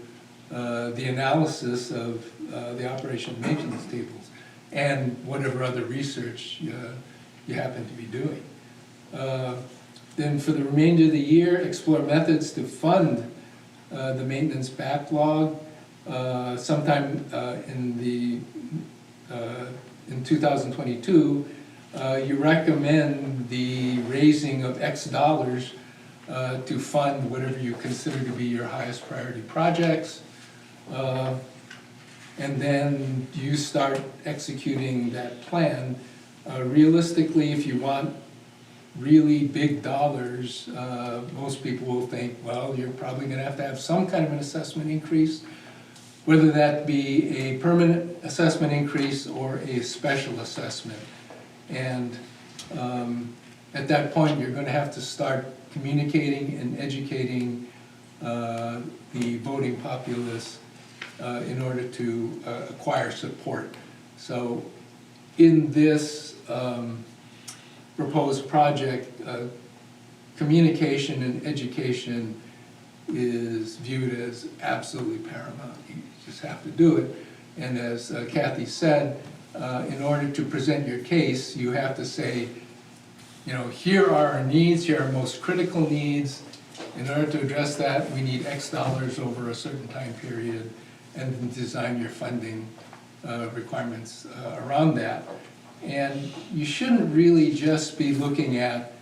the analysis of the operation and maintenance tables and whatever other research you happen to be doing. Then for the remainder of the year, explore methods to fund the maintenance backlog. Sometime in 2022, you recommend the raising of X dollars to fund whatever you consider to be your highest priority projects. And then you start executing that plan. Realistically, if you want really big dollars, most people will think, well, you're probably gonna have to have some kind of an assessment increase, whether that be a permanent assessment increase or a special assessment. And at that point, you're gonna have to start communicating and educating the voting populace in order to acquire support. So in this proposed project, communication and education is viewed as absolutely paramount. You just have to do it. And as Kathy said, in order to present your case, you have to say, you know, here are our needs, here are our most critical needs, in order to address that, we need X dollars over a certain time period, and then design your funding requirements around that. And you shouldn't really just be looking at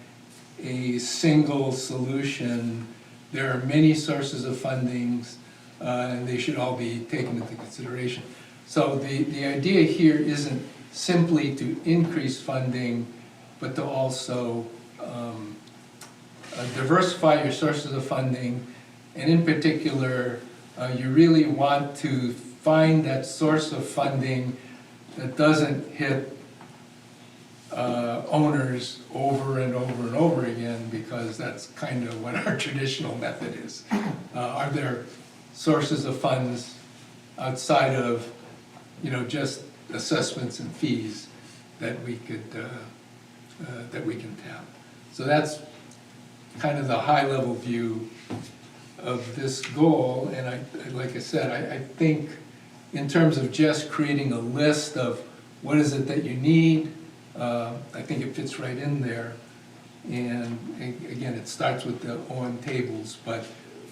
a single solution. There are many sources of fundings, and they should all be taken into consideration. So the idea here isn't simply to increase funding, but to also diversify your sources of funding. And in particular, you really want to find that source of funding that doesn't hit owners over and over and over again, because that's kind of what our traditional method is. Are there sources of funds outside of, just assessments and fees that we could, that we can tap? So that's kind of the high-level view of this goal, and like I said, I think in terms of just creating a list of what is it that you need, I think it fits right in there. And again, it starts with the OM tables, but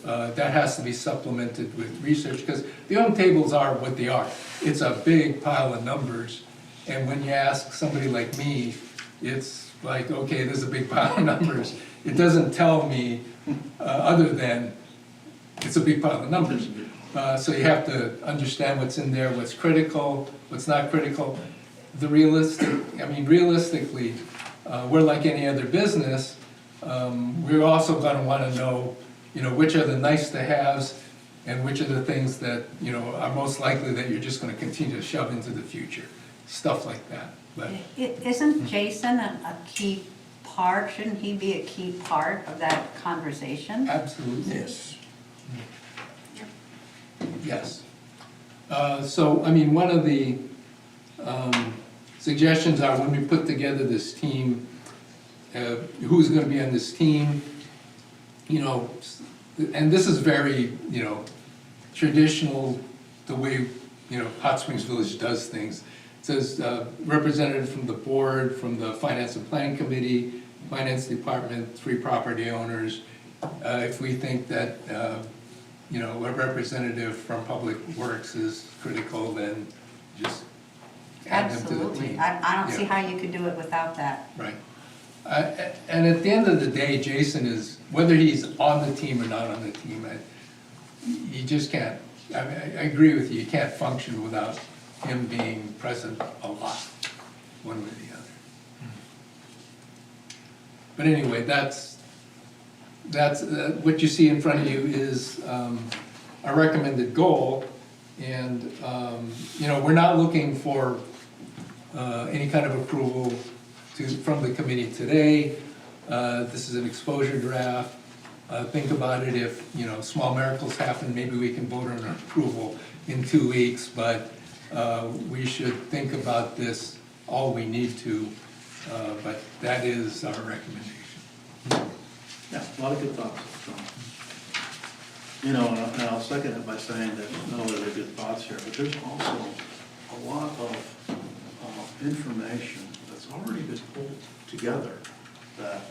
that has to be supplemented with research, because the OM tables are what they are. It's a big pile of numbers, and when you ask somebody like me, it's like, okay, there's a big pile of numbers. It doesn't tell me other than it's a big pile of numbers. So you have to understand what's in there, what's critical, what's not critical. Realistically, we're like any other business. We're also gonna wanna know, which are the nice to haves and which are the things that, are most likely that you're just gonna continue to shove into the future, stuff like that. But Isn't Jason a key part? Shouldn't he be a key part of that conversation? absolutely. Yes. Yes. So, one of the suggestions are when we put together this team, who's gonna be on this team, and this is very, traditional, the way, Hot Springs Village does things. It says representative from the board, from the Finance and Planning Committee, Finance Department, 3 property owners. If we think that, a representative from Public Works is critical, then just add them to the Absolutely. team. I don't see Yeah. how you could do it without that. Right. And at the end of the day, Jason is, whether he's on the team or not on the team, you just can't, I agree with you, you can't function without him being present a lot, one way or the other. But anyway, that's what you see in front of you is a recommended goal. And, we're not looking for any kind of approval from the committee today. This is an exposure draft. Think about it, if, small miracles happen, maybe we can vote on an approval in 2 weeks, but we should think about this all we need to, but that is our recommendation. Yeah, a lot of good thoughts. And I'll second it by saying that not only are there good thoughts here, but there's also a lot of information that's already been pulled together that,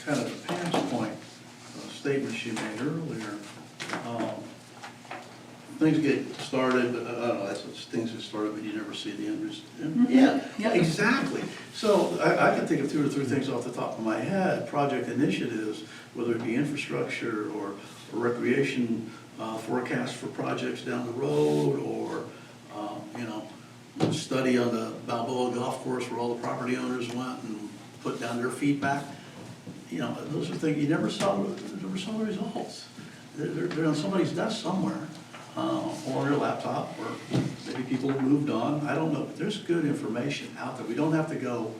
kind of to Pam's point, statement she made earlier, things get started, but, things get started, but you never see the end result. Yeah, exactly. So I can think of 2 or 3 things off the top of my head, project initiatives, whether it be infrastructure or recreation forecast for projects down the road, or, study on the Balboa Golf Course where all the property owners went and put down their feedback. Those are things, you never saw the results. They're on somebody's desk somewhere, or on your laptop, or maybe people have moved on, I don't know, but there's good information out there. We don't have to go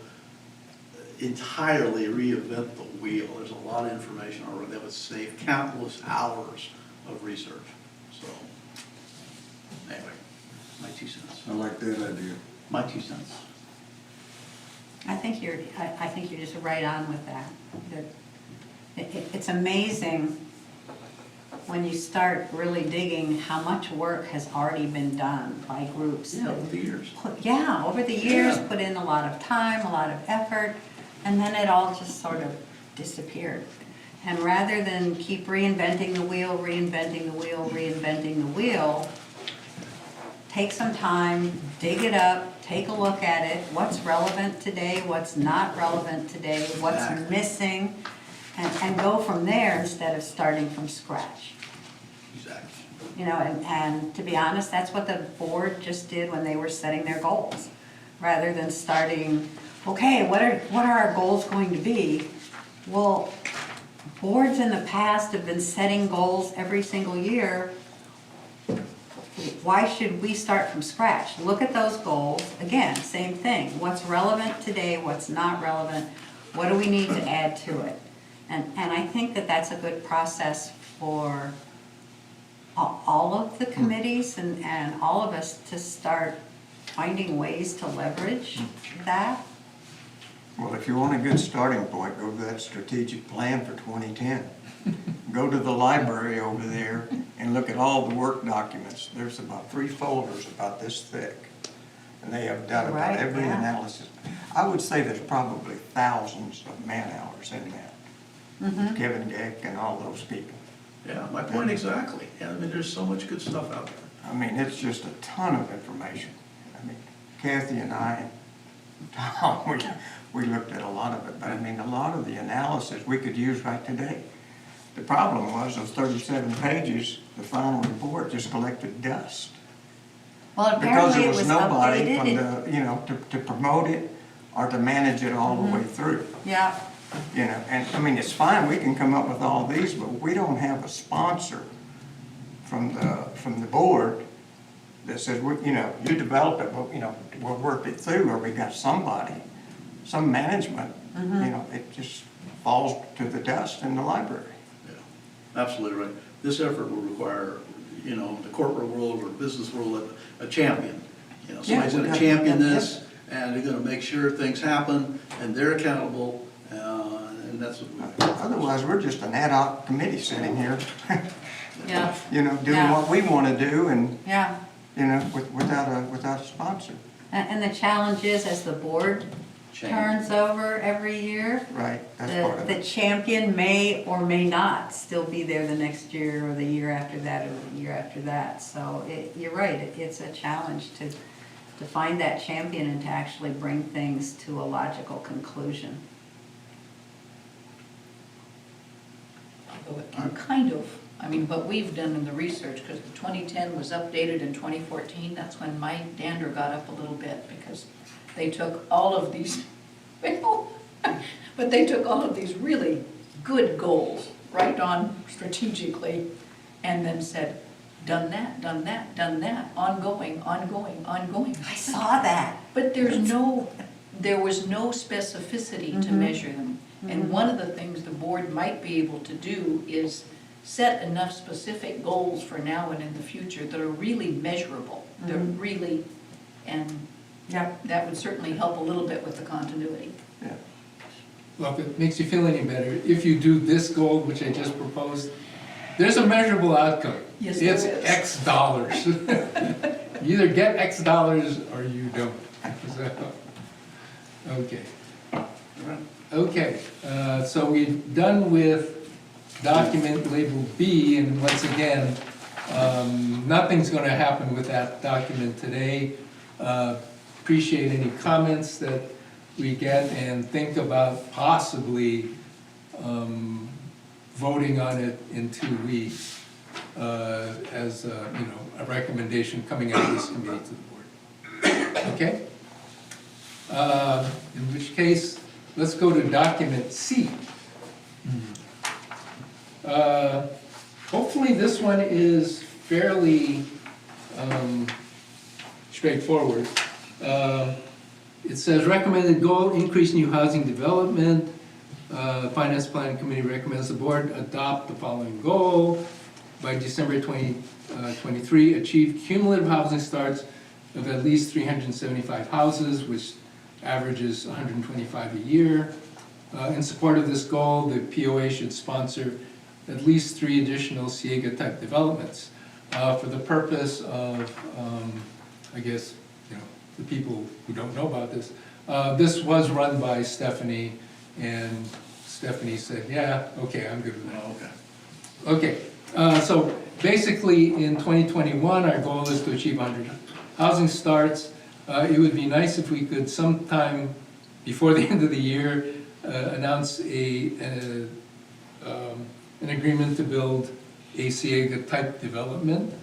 entirely reinvent the wheel. There's a lot of information already that would save countless hours of research. So, anyway, my 2 cents. I like that idea. My 2 cents. I think you're just right on with that. It's amazing when you start really digging how much work has already been done by groups. Yeah, over the years. Yeah, over the years, Yeah. put in a lot of time, a lot of effort, and then it all just sort of disappeared. And rather than keep reinventing the wheel, take some time, dig it up, take a look at it, what's relevant today, what's not relevant today, what's Exactly. missing, and go from there instead of starting from scratch. Exactly. You know, and to be honest, that's what the board just did when they were setting their goals. Rather than starting, okay, what are our goals going to be? Well, boards in the past have been setting goals every single year. Why should we start from scratch? Look at those goals, again, same thing. What's relevant today, what's not relevant, what do we need to add to it? And I think that that's a good process for all of the committees and all of us to start finding ways to leverage that. Well, if you want a good starting point, go to that strategic plan for 2010. Go to the library over there and look at all the work documents. There's about 3 folders about this thick. And they have done about Right, every yeah. analysis. I would say there's probably thousands of man-hours in that. Kevin Geck and all those people. Yeah, my point exactly. Yeah, I mean, there's so much good stuff out there. I mean, it's just a ton of information. I mean, Kathy and I, Tom, we looked at a lot of it, but I mean, a lot of the analysis we could use right today. The problem was those 37 pages, the final report just collected dust. Well, Because apparently there it was was nobody from updated. the, you know, to promote it or to manage it all the way through. Yeah, You know, and I mean, it's fine, we can come up with all these, but we don't have a sponsor from the board that says, you know, you develop it, but, you know, we'll work it through, or we got somebody, some management, you know, it just falls to the dust in the library. Yeah, absolutely right. This effort will require, you know, the corporate world or business world, a champion. You know, somebody's we gonna got- champion yeah, this, and they're gonna make sure things happen, and they're accountable, and that's what we. Otherwise, we're just an ad hoc committee sitting here, yeah, you know, doing Yeah. what we want to do and, yeah. you know, without a sponsor. And the challenge is, as the board Change. turns over every year, Right, that's part of the it. champion may or may not still be there the next year or the year after that or the year after that. So you're right, it's a challenge to find that champion and to actually bring things to a logical conclusion. What we've done in the research, because the 2010 was updated in 2014, that's when my dander got up a little bit, because they took all of these, but they took all of these really good goals, right on strategically, and then said, done that, done that, done that, ongoing, ongoing, ongoing. I saw that. But there was no specificity to measure them. And one of the things the board might be able to do is set enough specific goals for now and in the future that are really measurable. They're really, and Yep. that would certainly help a little bit with the continuity. Yeah. Well, if it makes you feel any better, if you do this goal, which I just proposed, there's a measurable outcome. Yes, there It's is. X dollars. You either get X dollars or you don't. So, okay. Okay, so we're done with document labeled B, and once again, nothing's gonna happen with that document today. Appreciate any comments that we get and think about possibly voting on it in 2 weeks as, you know, a recommendation coming out of this committee to the board. Okay? In which case, let's go to document C. Hopefully this one is fairly straightforward. It says recommended goal, increase new housing development. Finance Planning Committee recommends the board adopt the following goal. By December 2023, achieve cumulative housing starts of at least 375 houses, which averages 125 a year. In support of this goal, the POA should sponsor at least 3 additional Siega-type developments. For the purpose of, I guess, you know, the people who don't know about this, this was run by Stephanie, and Stephanie said, yeah, okay, I'm good with that. Oh, okay. Okay, so basically, in 2021, our goal is to achieve 100 housing starts. It would be nice if we could sometime before the end of the year announce an agreement to build a Ciega-type development.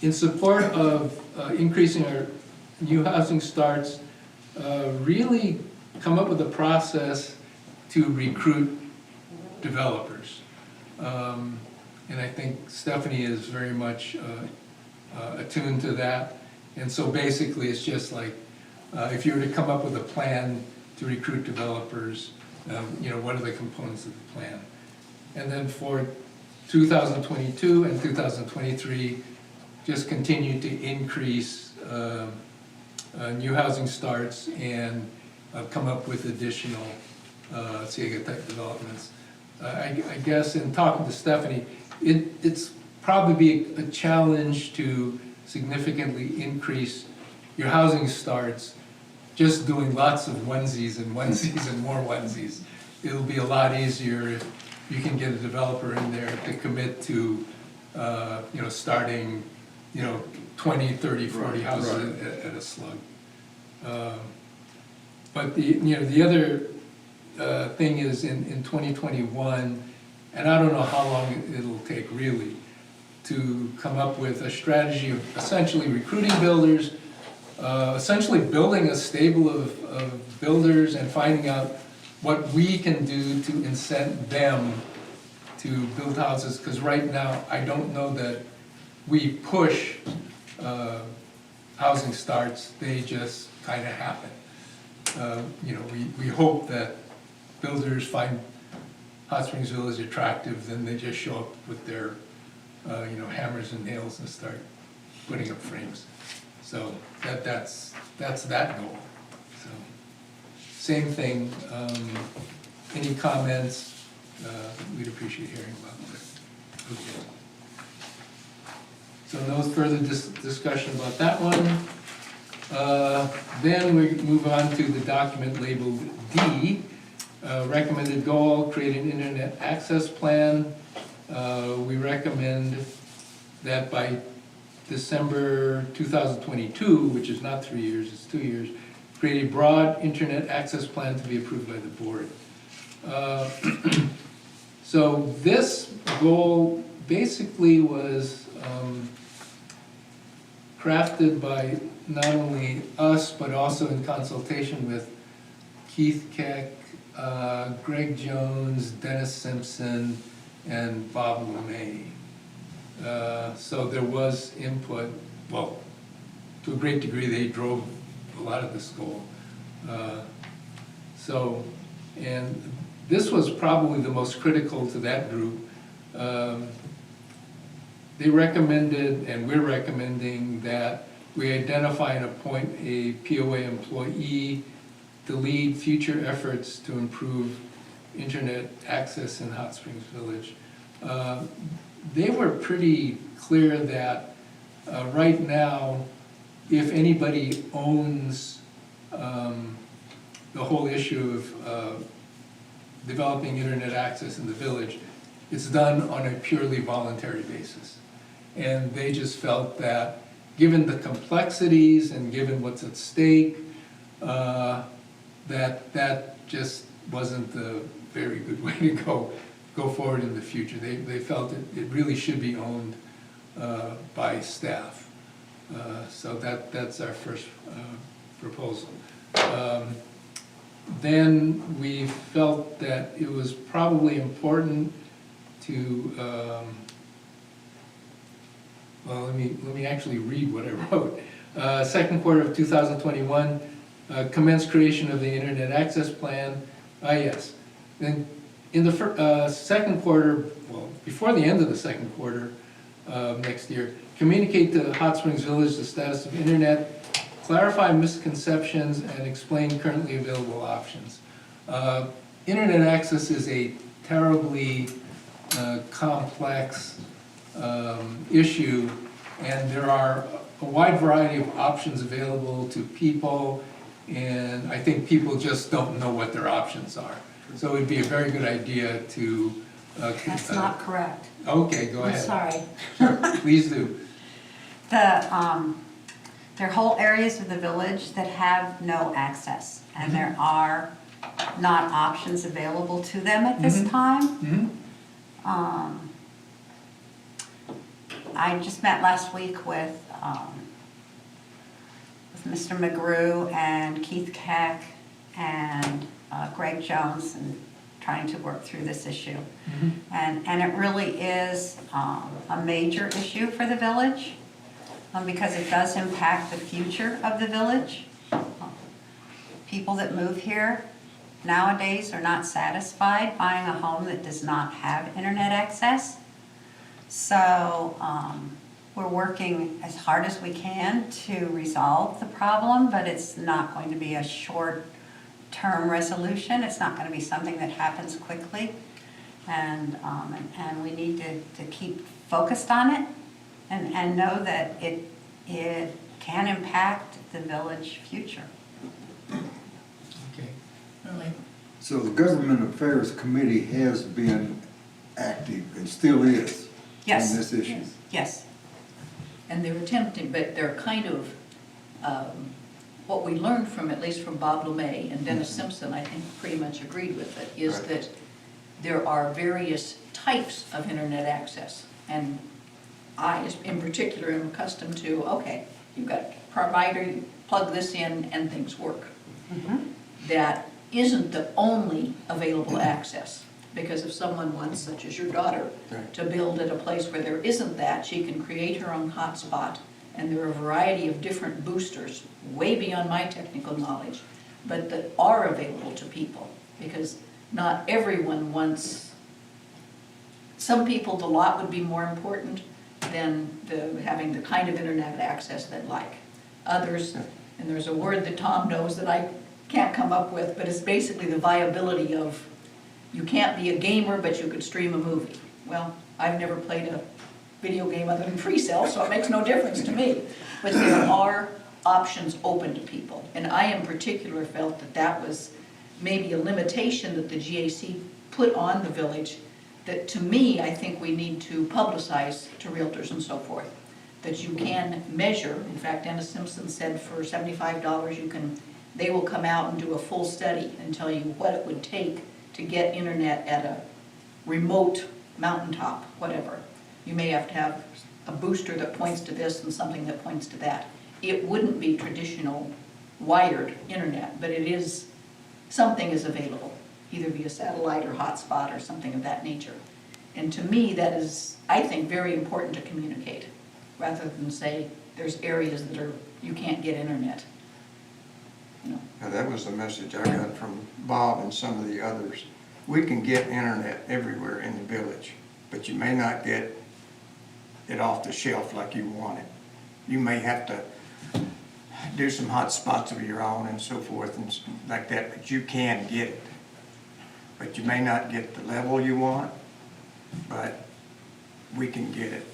In support of increasing our new housing starts, really come up with a process to recruit developers. And I think Stephanie is very much attuned to that. And so basically, it's just like, if you were to come up with a plan to recruit developers, what are the components of the plan? And then for 2022 and 2023, just continue to increase new housing starts and come up with additional Ciega-type developments. I guess in talking to Stephanie, it's probably a challenge to significantly increase your housing starts just doing lots of onesies and onesies and more onesies. It'll be a lot easier if you can get a developer in there to commit to, starting, 20, 30, 40 houses at a slug. But the other thing is in 2021, and I don't know how long it'll take really, to come up with a strategy of essentially recruiting builders, essentially building a stable of builders and finding out what we can do to incent them to build houses, because right now, I don't know that we push housing starts, they just kind of happen. We hope that builders find Hot Springs Village attractive, then they just show up with their, hammers and nails and start putting up frames. So that's that goal. So same thing. Any comments? We'd appreciate hearing about that. Okay. So no further discussion about that one. Then we move on to the document labeled D. Recommended goal, create an internet access plan. We recommend that by December 2022, which is not 3 years, it's 2 years, create a broad internet access plan to be approved by the board. So this goal basically was crafted by not only us, but also in consultation with Keith Keck, Greg Jones, Dennis Simpson, and Bob LeMay. So there was input, well, to a great degree, they drove a lot of this goal. And this was probably the most critical to that group. They recommended, and we're recommending, that we identify and appoint a POA employee to lead future efforts to improve internet access in Hot Springs Village. They were pretty clear that right now, if anybody owns the whole issue of developing internet access in the village, it's done on a purely voluntary basis. And they just felt that given the complexities and given what's at stake, that just wasn't a very good way to go forward in the future. They felt it really should be owned by staff. So that's our first proposal. Then we felt that it was probably important to, well, let me actually read what I wrote. Second quarter of 2021, commence creation of the internet access plan. Yes. Then in the second quarter, well, before the end of the second quarter next year, communicate to Hot Springs Village the status of internet, clarify misconceptions, and explain currently available options. Internet access is a terribly complex issue, and there are a wide variety of options available to people, and I think people just don't know what their options are. So it'd be a very good idea to. That's not correct. Okay, go I'm ahead. sorry. Please do. There are whole areas of the village that have no access, and there are not options available to them at this time. I just met last week with Mr. McGrew and Keith Keck and Greg Jones, and trying to work through this issue. And it really is a major issue for the village, because it does impact the future of the village. People that move here nowadays are not satisfied buying a home that does not have internet access. So we're working as hard as we can to resolve the problem, but it's not going to be a short-term resolution. It's not going to be something that happens quickly. And we need to keep focused on it and know that it can impact the village future. Okay. So the Government Affairs Committee has been active and still is Yes. on this issue. Yes. And they're attempting, but they're kind of, what we learned from, at least from Bob LeMay and Dennis Simpson, I think pretty much agreed with it, is Right. that there are various types of internet access. And I, in particular, am accustomed to, okay, you've got a provider, you plug this in and things work. That isn't the only available access. Because if someone wants, such as your daughter, Right. to build at a place where there isn't that, she can create her own hotspot. And there are a variety of different boosters, way beyond my technical knowledge, but that are available to people. Because not everyone wants, some people, the lot would be more important than having the kind of internet access they like. Others, and there's a word that Tom knows that I can't come up with, but it's basically the viability of, you can't be a gamer, but you could stream a movie. Well, I've never played a video game other than Freecell, so it makes no difference to me. But there are options open to people. And I in particular felt that that was maybe a limitation that the GAC put on the village, that to me, I think we need to publicize to realtors and so forth, that you can measure. In fact, Dennis Simpson said for $75 they will come out and do a full study and tell you what it would take to get internet at a remote mountaintop, whatever. You may have to have a booster that points to this and something that points to that. It wouldn't be traditional wired internet, but it is, something is available, either via satellite or hotspot or something of that nature. And to me, that is, I think, very important to communicate, rather than say there's areas that are, you can't get internet. You know. Now, that was the message I got from Bob and some of the others. We can get internet everywhere in the village, but you may not get it off the shelf like you want it. You may have to do some hot spots of your own and so forth and like that, but you can get it. But you may not get the level you want, but we can get it.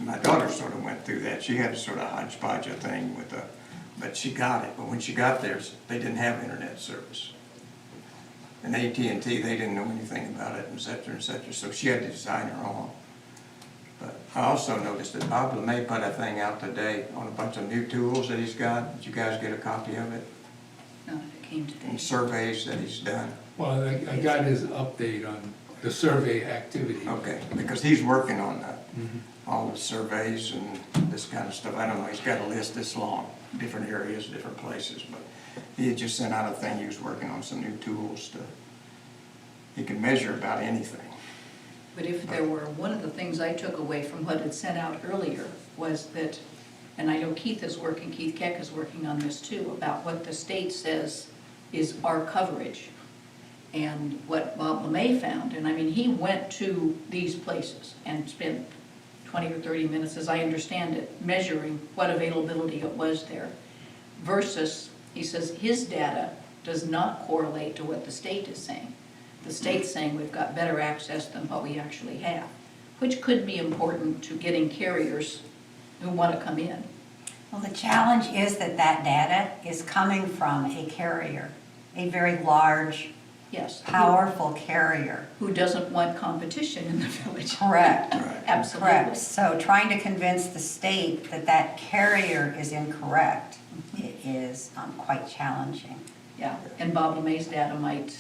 My daughter sort of went through that. She had a sort of hodgepodge thing with but she got it. But when she got there, they didn't have internet service. And AT&T, they didn't know anything about it, and et cetera, so she had to design her own. But I also noticed that Bob LeMay put a thing out today on a bunch of new tools that he's got. Did you guys get a copy of it? Not if it came today. And surveys that he's done. Well, I got his update on the survey activity. Okay, because he's working on all the surveys and this kind of stuff. I don't know, he's got a list this long, different areas, different places, but he had just sent out a thing, he was working on some new tools he can measure about anything. But if there were, one of the things I took away from what had sent out earlier was that, and I know Keith Keck is working on this too, about what the state says is our coverage. And what Bob LeMay found, and I mean, he went to these places and spent 20 or 30 minutes, as I understand it, measuring what availability it was there, versus, he says, his data does not correlate to what the state is saying. The state's saying we've got better access than what we actually have, which could be important to getting carriers who want to come in. Well, the challenge is that that data is coming from a carrier, a very large, Yes. powerful carrier. Who doesn't want competition in the village? Correct. Absolutely. Correct. So trying to convince the state that that carrier is incorrect is quite challenging. Yeah, and Bob LeMay's data might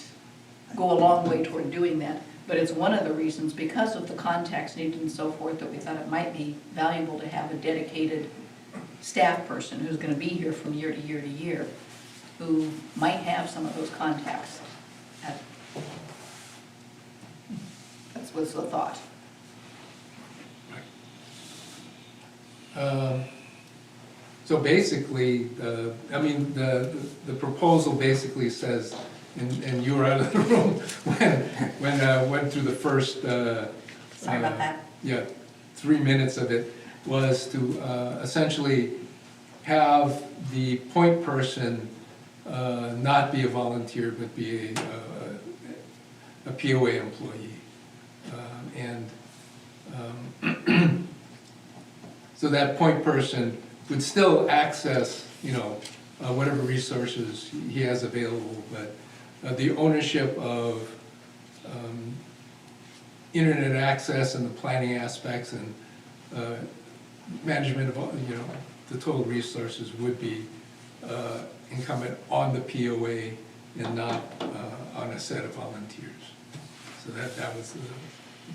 go a long way toward doing that. But it's one of the reasons, because of the contacts needed and so forth, that we thought it might be valuable to have a dedicated staff person who's gonna be here from year to year to year, who might have some of those contacts. That was the thought. So basically, I mean, the proposal basically says, and you were out of the room when went through the first. Sorry about that. Yeah, 3 minutes of it was to essentially have the point person not be a volunteer, but be a POA employee. So that point person would still access, you know, whatever resources he has available, but the ownership of internet access and the planning aspects and management of, you know, the total resources would be incumbent on the POA and not on a set of volunteers. So that was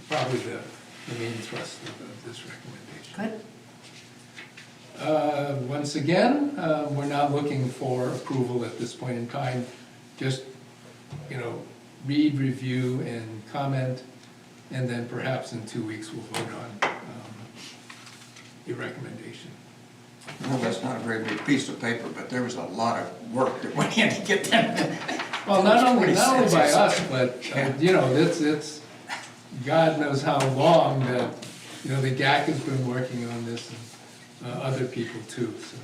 probably the main thrust of this recommendation. Good. Once again, we're not looking for approval at this point in time. Just, you know, read, review, and comment, and then perhaps in 2 weeks we'll vote on a recommendation. Well, that's not a very big piece of paper, but there was a lot of work that went in to get that. Well, not only 20 by cents. us, but, you know, it's, God knows how long that, you know, the GAC has been working on this, and other people too, so.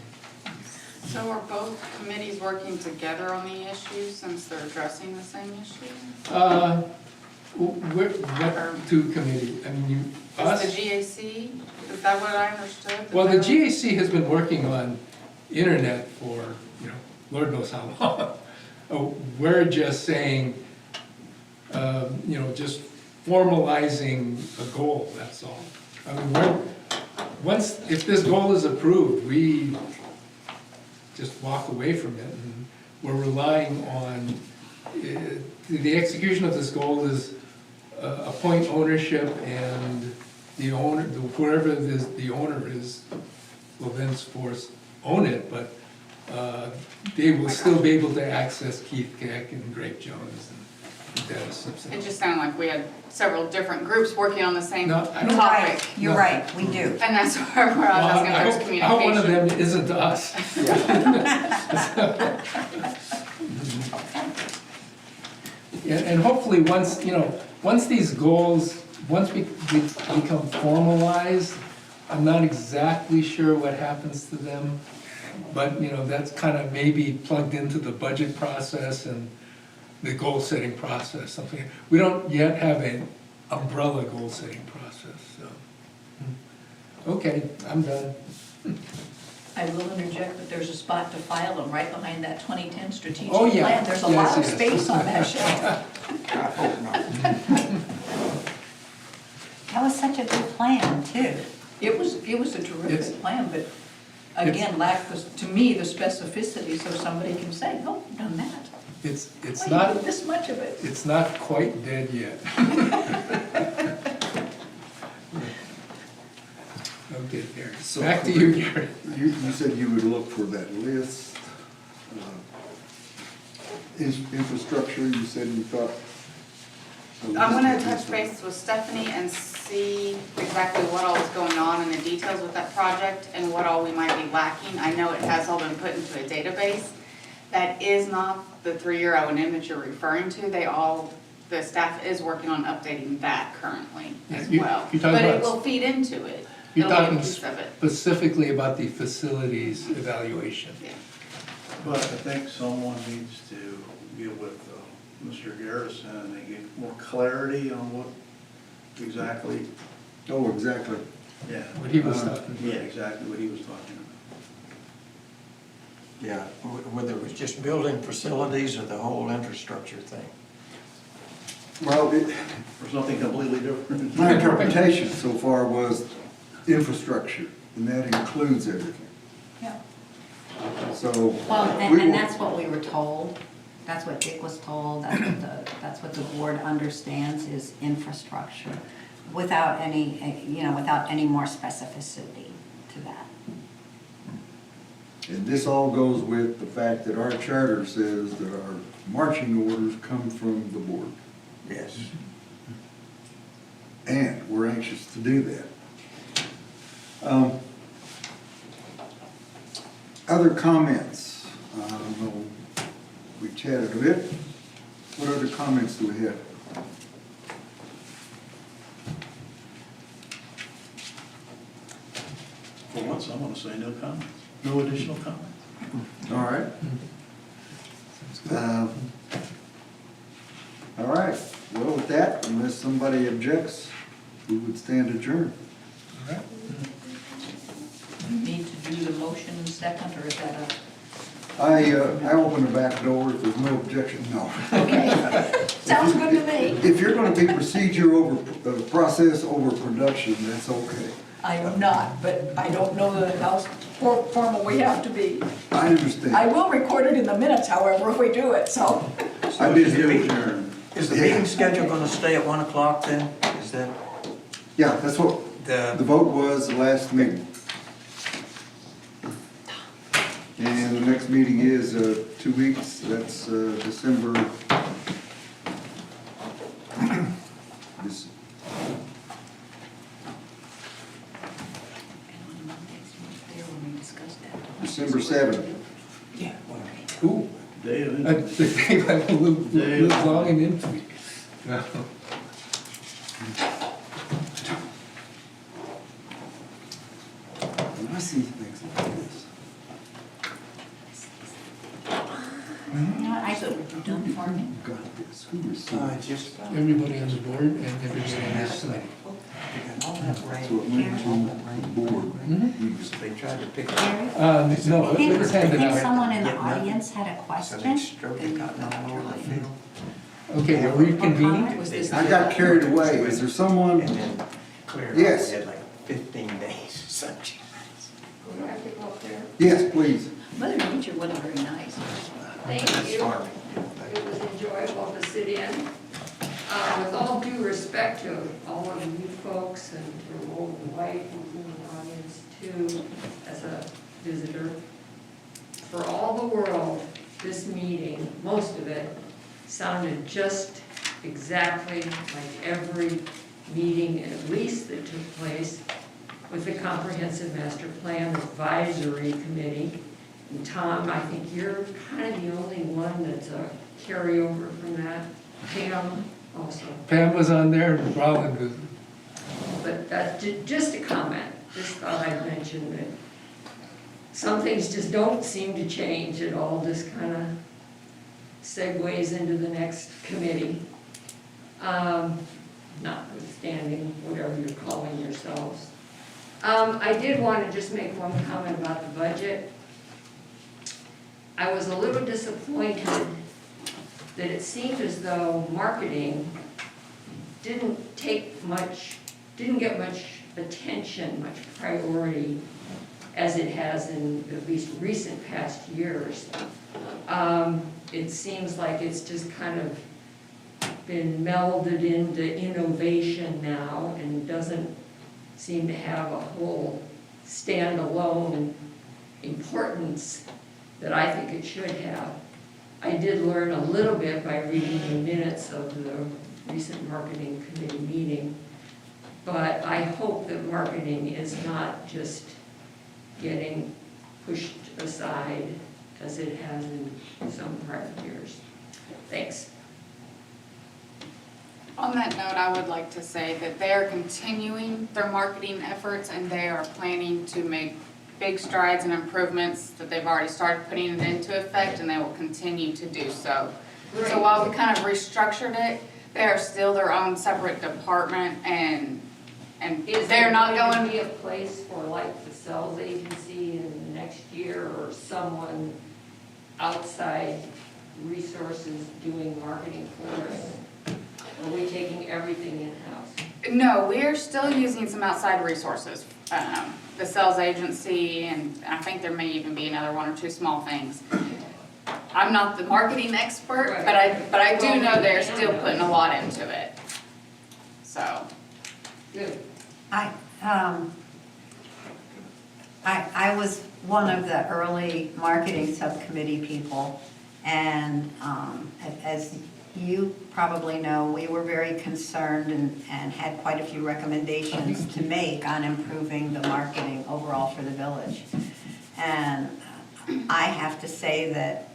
So are both committees working together on the issue since they're addressing the same issue? What two committee, I mean, you, us? Is the GAC, is that what I understood? Well, the GAC has been working on internet for, you know, Lord knows how long. We're just saying, you know, just formalizing a goal, that's all. I mean, if this goal is approved, we just walk away from it, and we're relying on, the execution of this goal is appoint ownership, and the owner, whoever the owner is, will thenceforth own it, but they will still be able to access Keith Keck and Greg Jones and Dennis Simpson. It just sounded like we had several different groups working on the same No, I don't- You're right, topic. you're No. right, we do. And that's where I was asking if there's communication. I hope one of them isn't us. And hopefully, once, you know, once these goals, once we become formalized, I'm not exactly sure what happens to them, but, you know, that's kind of maybe plugged into the budget process and the goal-setting process, something. We don't yet have an umbrella goal-setting process, so. Okay, I'm done. I will interject that there's a spot to file them right behind that 2010 strategic Oh, yeah. plan. There's a Yes, lot of yes. space on that shelf. I hope not. That was such a good plan, too. It was a It's- terrific plan, but again, lacked, to me, the specificity, so somebody can say, oh, I've done that. It's Why not, you did this much of it? it's not quite dead yet. Okay, Gary. So- Back to you, Gary. You said you would look for that list. Infrastructure, you said you thought. I'm gonna touch base with Stephanie and see exactly what all is going on and the details with that project and what all we might be lacking. I know it has all been put into a database. That is not the 3-year O&M that you're referring to. The staff is working on updating that currently as Yeah, well. you're talking But it about- will feed into it. You're It'll be a talking piece of it. specifically about the facilities evaluation. Yeah. But I think someone needs to get with Mr. Garrison and get more clarity on what exactly, Oh, exactly. yeah. What he was talking Yeah, about. exactly what he was talking Yeah, whether it was just building facilities or the whole infrastructure thing. Well, Or something completely different. my interpretation so far was infrastructure, and that includes everything. Yeah. So. Well, we and will- that's what we were told, that's what Dick was told, that's what the board understands is infrastructure, without any, without any more specificity to that. And this all goes with the fact that our charter says that our marching orders come from the board. Yes. And we're anxious to do that. Other comments? I don't know, we chatted a bit. What other comments do we have? For once, I want to say no comments, no additional comments. All right. All right, well, with that, unless somebody objects, we would stand adjourned. All right. You need to do the motion second, or is that I open the back door if there's no objection, no. okay? Sounds good to me. If you're gonna be procedure over, process over production, that's okay. I am not, but I don't know how formal we have to be. I understand. I will record it in the minutes, however, if we do it, so. I did Motion to hear- adjourn. Is the meeting schedule gonna stay at 1 o'clock then? Is that Yeah, that's what the vote was the last meeting. And the next meeting is 2 weeks, that's December. This- December 7th. Yeah. whatever. Ooh, Day of that's interview. the thing, I live long and into me. No. When I see things like this. I Done for me. Who got this? Who received? Just, Everybody on the board and everybody on this side. they got all that So it rain. went to the board. Mhm. They tried to pick it Gary? No, I it think, was I handed think out. someone in the Get nothing. audience had a So question. they stroked it, got all over the field. Okay, we're reconvening. Was this I got carried away. Is there someone? And then clear. Yes. They had like 15 days or something. Yes, please. Mother Nature wasn't very nice. Thank you. Farming. It was enjoyable to sit in. With all due respect to all of you folks and to Old White who's in the audience too, as a visitor, for all the world, this meeting, most of it, sounded just exactly like every meeting, at least that took place with the Comprehensive Master Plan Advisory Committee. And Tom, I think you're kind of the only one that's a carryover from that. Pam also. Pam was on there and Roland was, But that, just a comment, just thought I'd mention that some things just don't seem to change. It all just kind of segues into the next committee. Notwithstanding whatever you're calling yourselves. I did want to just make one comment about the budget. I was a little disappointed that it seemed as though marketing didn't get much attention, much priority, as it has in at least recent past years. It seems like it's just kind of been melded into innovation now and doesn't seem to have a whole standalone importance that I think it should have. I did learn a little bit by reading the minutes of the recent marketing committee meeting, but I hope that marketing is not just getting pushed aside as it has in some prior years. Thanks. On that note, I would like to say that they are continuing their marketing efforts and they are planning to make big strides and improvements that they've already started putting it into effect, and they will continue to do so. So while we kind of restructured it, they are still their own separate department, and And Is they're there not going to going, be a place for like the sales agency in the next year or someone outside resources doing marketing for us? Are we taking everything in-house? no, we're still using some outside resources. The sales agency, and I think there may even be another one or two small things. I'm not the marketing expert, but I do know they're still putting a lot into it. So, Good. I was one of the early marketing subcommittee people, and as you probably know, we were very concerned and had quite a few recommendations to make on improving the marketing overall for the village. And I have to say that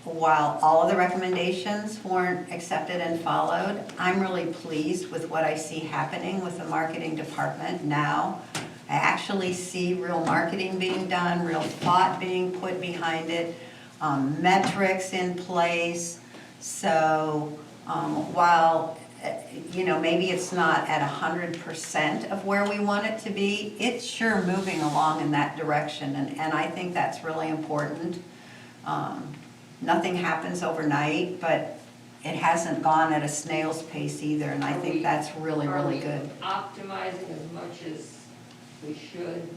while all of the recommendations weren't accepted and followed, I'm really pleased with what I see happening with the marketing department now. I actually see real marketing being done, real thought being put behind it, metrics in place. So while, maybe it's not at 100% of where we want it to be, it's sure moving along in that direction, and I think that's really important. Nothing happens overnight, but it hasn't gone at a snail's pace either, and I think that's really, really good. Are we optimizing as much as we should,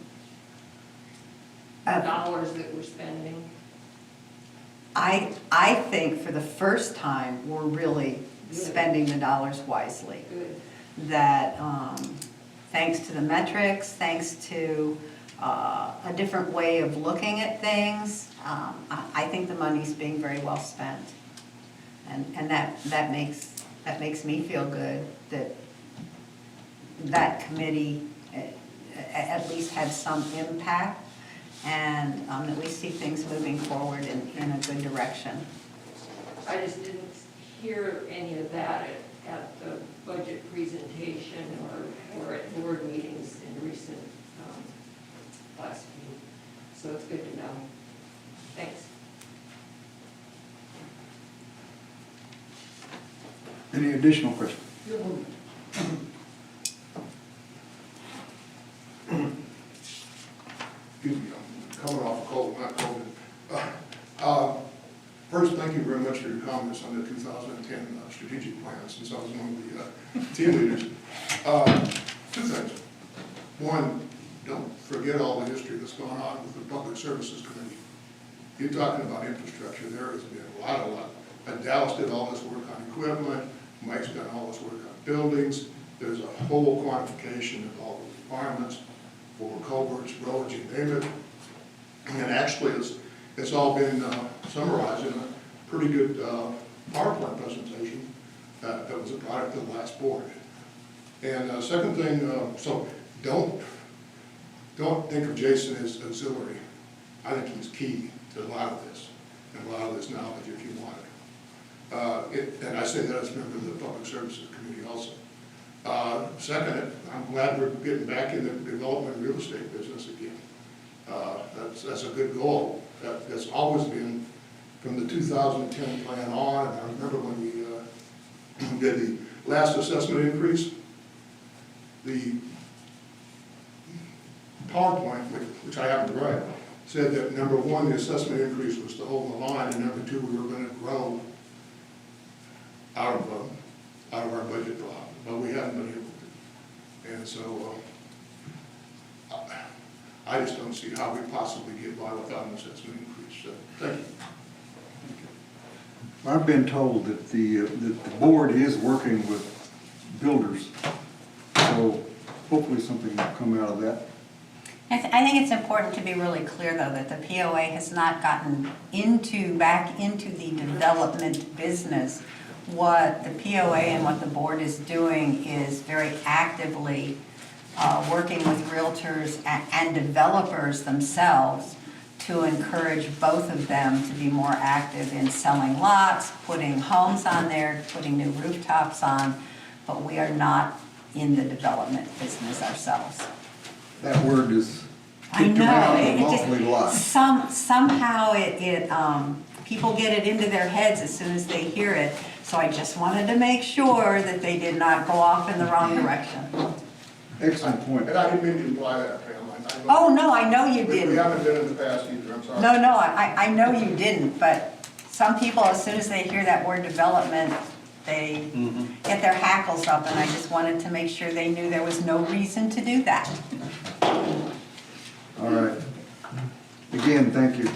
Uh, dollars that we're spending? I think for the first time, we're really spending the dollars wisely. Good. That thanks to the metrics, thanks to a different way of looking at things, I think the money's being very well spent. And that makes me feel good that that committee at least had some impact, and that we see things moving forward in a good direction. I just didn't hear any of that at the budget presentation or at board meetings in recent last week. So it's good to know. Thanks. Any additional questions? Excuse me, I'm coming off a cold, not COVID. First, thank you very much for your comments on the 2010 strategic plan, since I was one of the team leaders. Two things. One, don't forget all the history that's gone on with the Public Services Committee. You're talking about infrastructure. There has been a lot. Dallas did all this work on equipment. Mike's done all this work on buildings. There's a whole quantification of all the requirements for culverts, roads, you name it. And actually, it's all been summarized in a pretty good PowerPoint presentation that was a product of the last board. And second thing, so don't think of Jason as auxiliary. I think he's key to a lot of this, and a lot of this knowledge if you want it. And I say that as a member of the Public Services Committee also. Second, I'm glad we're getting back in the development real estate business again. That's a good goal. That's always been from the 2010 plan on, and I remember when we did the last assessment increase, the PowerPoint, which I happened to write, said that number one, the assessment increase was to hold the line, and number two, we were going to grow out of our budget block, but we haven't been able to. And so I just don't see how we possibly get by without an assessment increase. So thank you. I've been told that the board is working with builders, so hopefully something will come out of that. I think it's important to be really clear, though, that the POA has not gotten back into the development business. What the POA and what the board is doing is very actively working with realtors and developers themselves to encourage both of them to be more active in selling lots, putting homes on there, putting new rooftops on, but we are not in the development business ourselves. That word is I kicked around an know, awfully lot. somehow people get it into their heads as soon as they hear it, So I just wanted to make sure that they did not go off in the wrong direction. Excellent point. And I didn't mean to imply that, Pam. Oh, no, I know you We didn't. haven't been in the past either, I'm sorry. No, I know you didn't, but some people, as soon as they hear that word development, they get their hackles up, and I just wanted to make sure they knew there was no reason to do that. All right. Again, thank you.